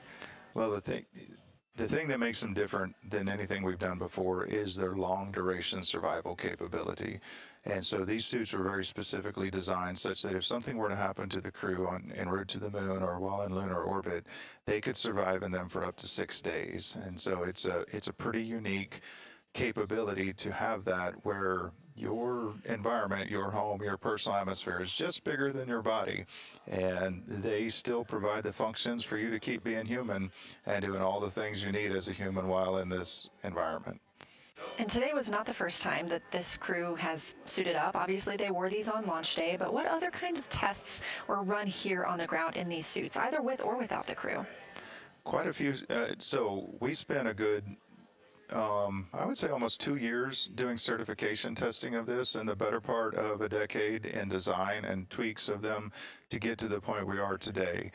Well, the thing that makes them different than anything we've done before is their long duration survival capability. And so these suits were very specifically designed such that if something were to happen to the crew en route to the moon or while in lunar orbit, they could survive in them for up to 6 days. And so it's a pretty unique capability to have that where your environment, your home, your personal atmosphere is just bigger than your body, and they still provide the functions for you to keep being human and doing all the things you need as a human while in this environment. And today was not the first time that this crew has suited up. Obviously, they wore these on launch day, but what other kind of tests were run here on the ground in these suits, either with or without the crew? Quite a few. So we spent a good I would say almost 2 years doing certification testing of this and the better part of a decade in design and tweaks of them to get to the point we are today.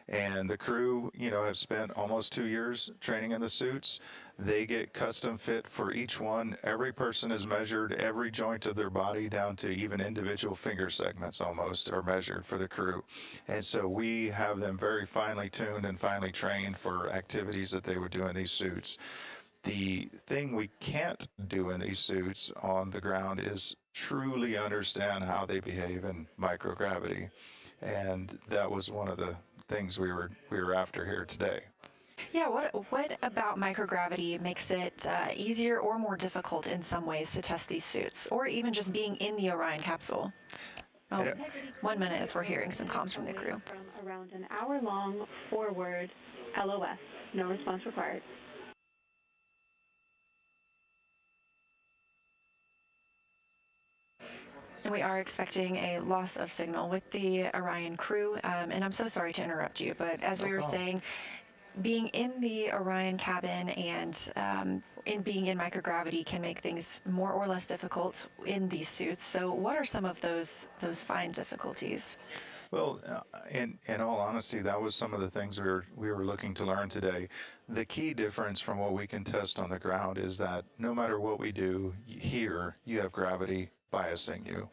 And the crew, have spent almost 2 years training in the suits. They get custom fit for each one. Every person is measured, every joint of their body down to even individual finger segments almost are measured for the crew. And so we have them very finely tuned and finely trained for activities that they would do in these suits. The thing we can't do in these suits on the ground is truly understand how they behave in microgravity. And that was one of the things we were after here today. Yeah, what about microgravity makes it easier or more difficult in some ways to test these suits, or even just being in the Orion capsule? Oh, 1 minute as we're hearing some comms from the crew. From around an hour long forward LOS. No response required. And we are expecting a loss of signal with the Orion crew. And I'm so sorry to interrupt you, but as we were saying, being in the Orion cabin and being in microgravity can make things more or less difficult in these suits. So what are some of those fine difficulties? Well, in all honesty, that was some of the things we were looking to learn today. The key difference from what we can test on the ground is that no matter what we do here, you have gravity biasing you.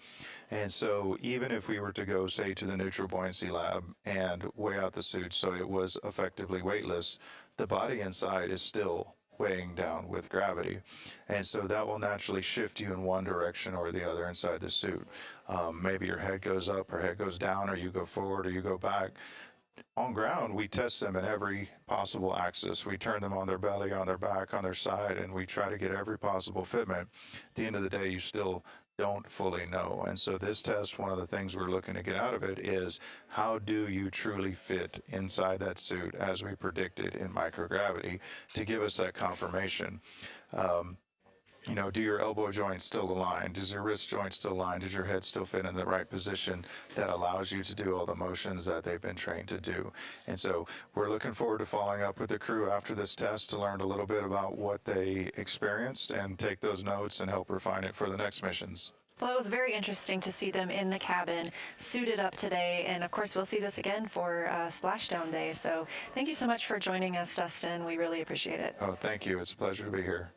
And so even if we were to go, say, to the neutral buoyancy lab and weigh out the suit so it was effectively weightless, the body inside is still weighing down with gravity. And so that will naturally shift you in one direction or the other inside the suit. Maybe your head goes up or head goes down, or you go forward or you go back. On ground, we test them in every possible axis. We turn them on their belly, on their back, on their side, and we try to get every possible fitment. At the end of the day, you still don't fully know. And so this test, one of the things we're looking to get out of it is how do you truly fit inside that suit as we predicted in microgravity to give us that confirmation. You know, do your elbow joints still align? Does your wrist joint still align? Does your head still fit in the right position that allows you to do all the motions that they've been trained to do? And so we're looking forward to following up with the crew after this test to learn a little bit about what they experienced and take those notes and help refine it for the next missions. Well, it was very interesting to see them in the cabin, suited up today, and of course we'll see this again for Splashdown Day. So thank you so much for joining us, Dustin. We really appreciate it. Oh, thank you. It's a pleasure to be here.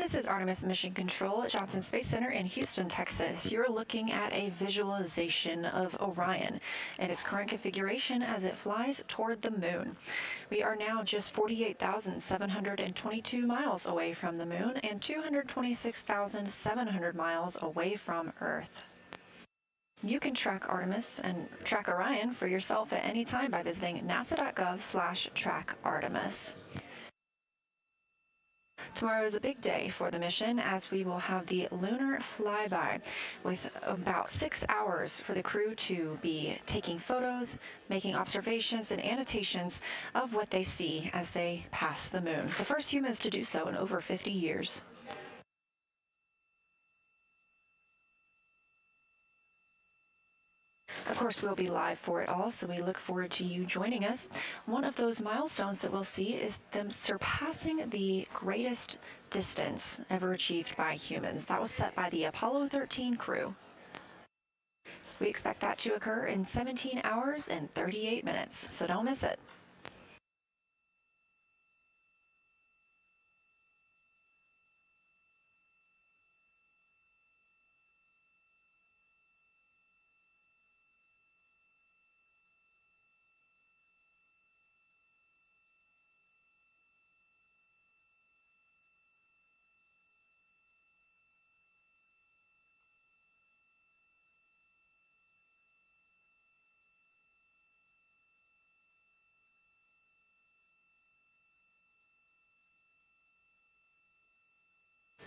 This is Artemis Mission Control at Johnson Space Center in Houston, Texas. You're looking at a visualization of Orion and its current configuration as it flies toward the moon. We are now just 48,722 miles away from the moon and 226,700 miles away from Earth. You can track Artemis and track Orion for yourself at any time by visiting nasa.gov/trackartemis. Tomorrow is a big day for the mission as we will have the lunar flyby with about 6 hours for the crew to be taking photos, making observations and annotations of what they see as they pass the moon. The first humans to do so in over 50 years. Of course, we'll be live for it all, so we look forward to you joining us. One of those milestones that we'll see is them surpassing the greatest distance ever achieved by humans. That was set by the Apollo 13 crew. We expect that to occur in 17 hours and 38 minutes, so don't miss it.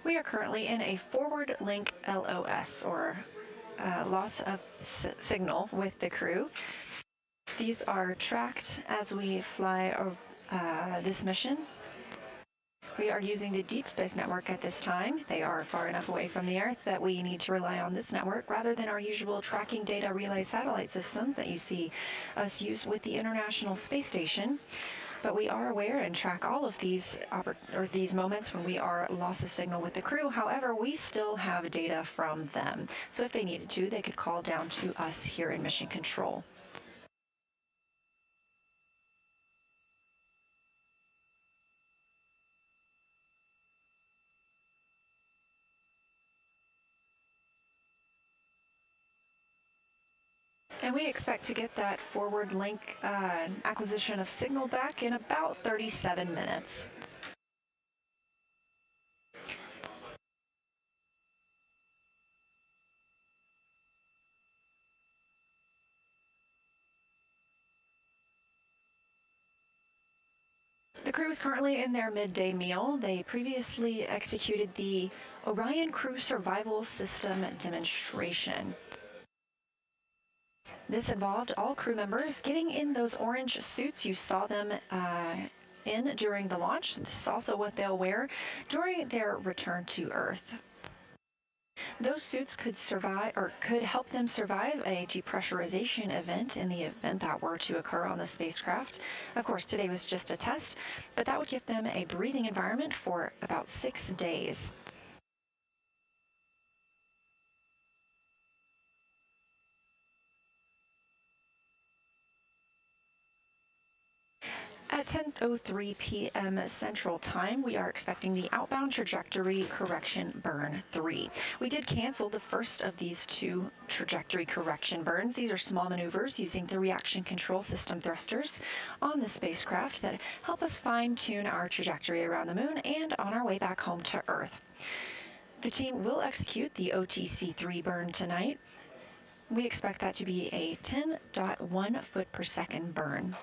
We are currently in a forward link LOS, or loss of signal, with the crew. These are tracked as we fly this mission. We are using the Deep Space Network at this time. They are far enough away from the Earth that we need to rely on this network rather than our usual tracking data relay satellite systems that you see us use with the International Space Station. But we are aware and track all of these moments when we are loss of signal with the crew. However, we still have data from them. So if they needed to, they could call down to us here in Mission Control. And we expect to get that forward link acquisition of signal back in about 37 minutes. The crew is currently in their midday meal. They previously executed the Orion Crew Survival System demonstration. This involved all crew members getting in those orange suits you saw them in during the launch. This is also what they'll wear during their return to Earth. Those suits could help them survive a depressurization event in the event that were to occur on the spacecraft. Of course, today was just a test, but that would give them a breathing environment for about 6 days. At 10:03 p.m. Central Time, we are expecting the outbound trajectory correction burn 3. We did cancel the first of these 2 trajectory correction burns. These are small maneuvers using the reaction control system thrusters on the spacecraft that help us fine-tune our trajectory around the moon and on our way back home to Earth. The team will execute the OTC-3 burn tonight. We expect that to be a 10.1 foot per second burn.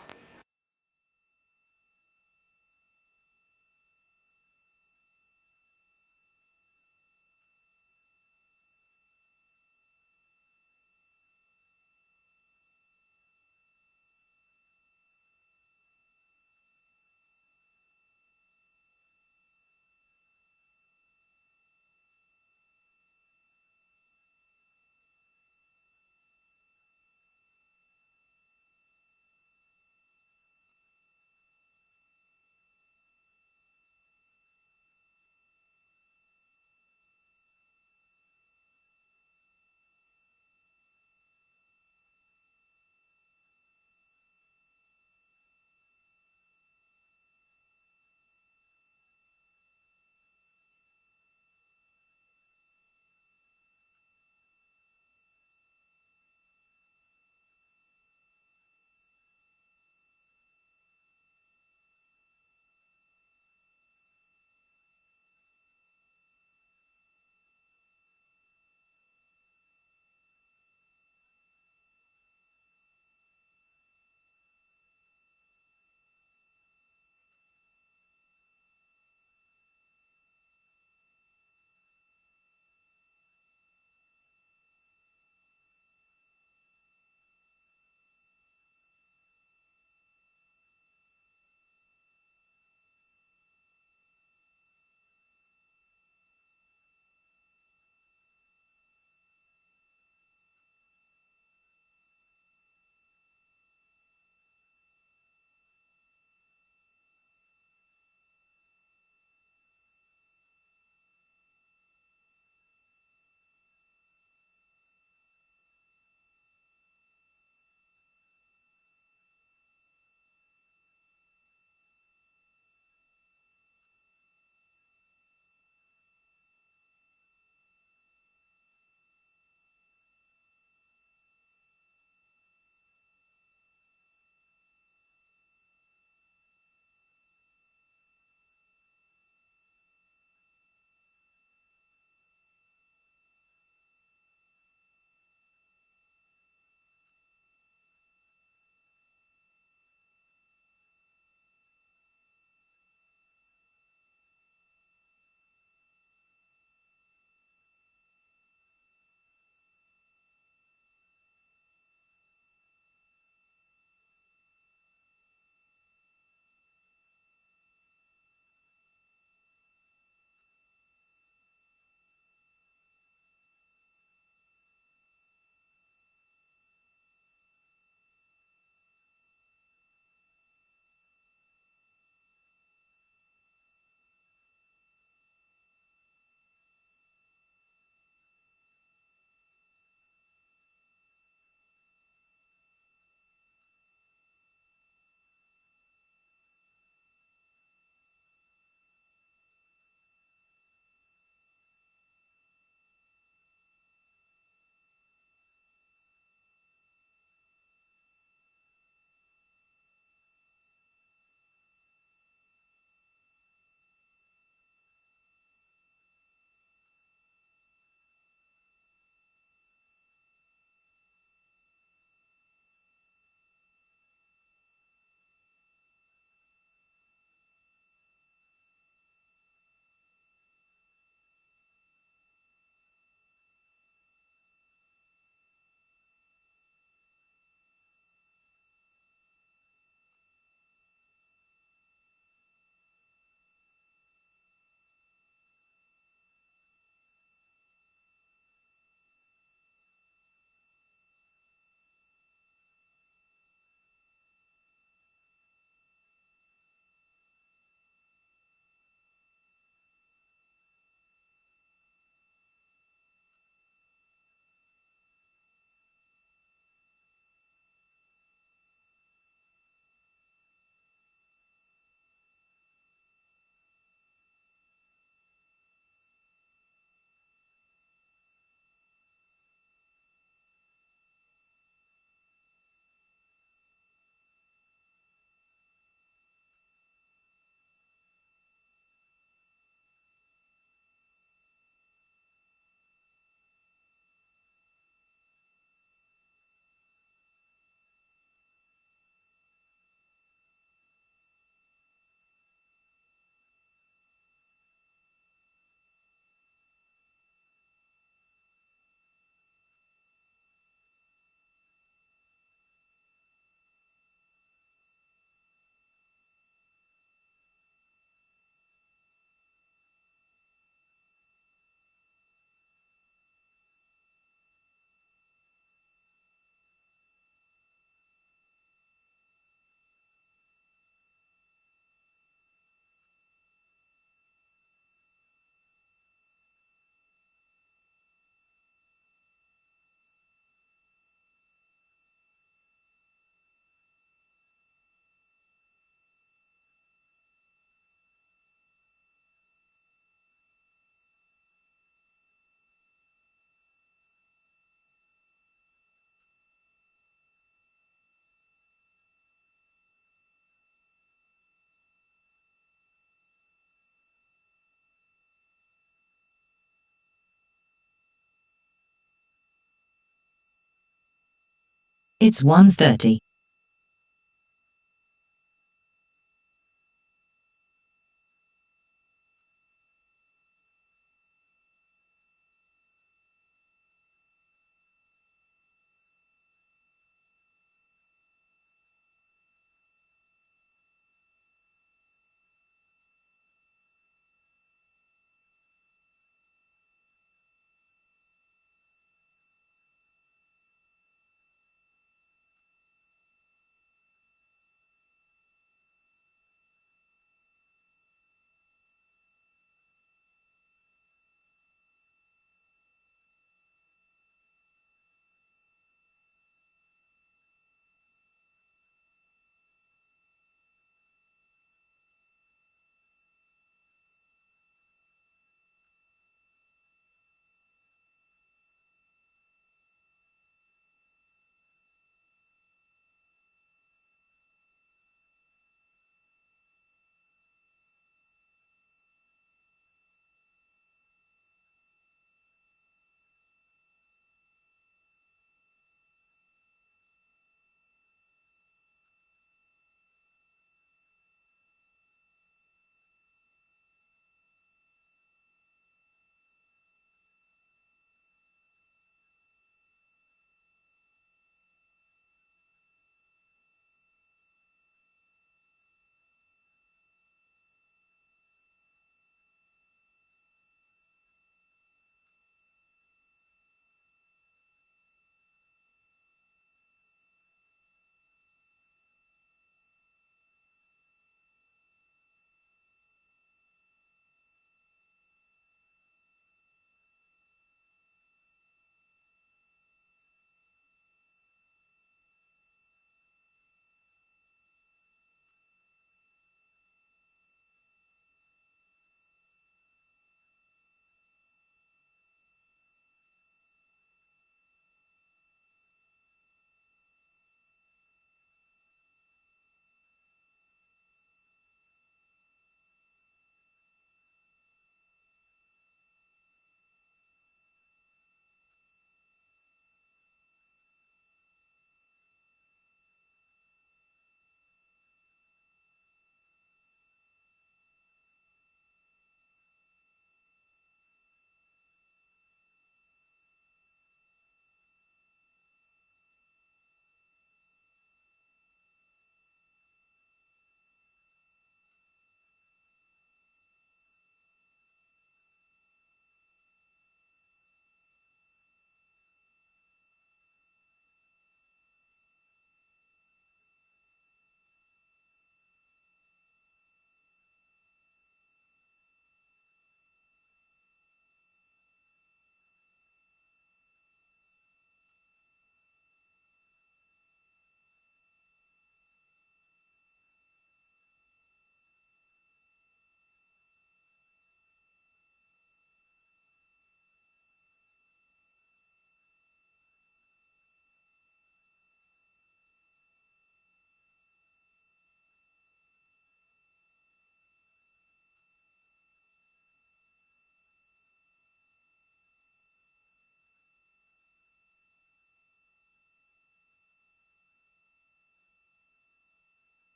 It's 1:30.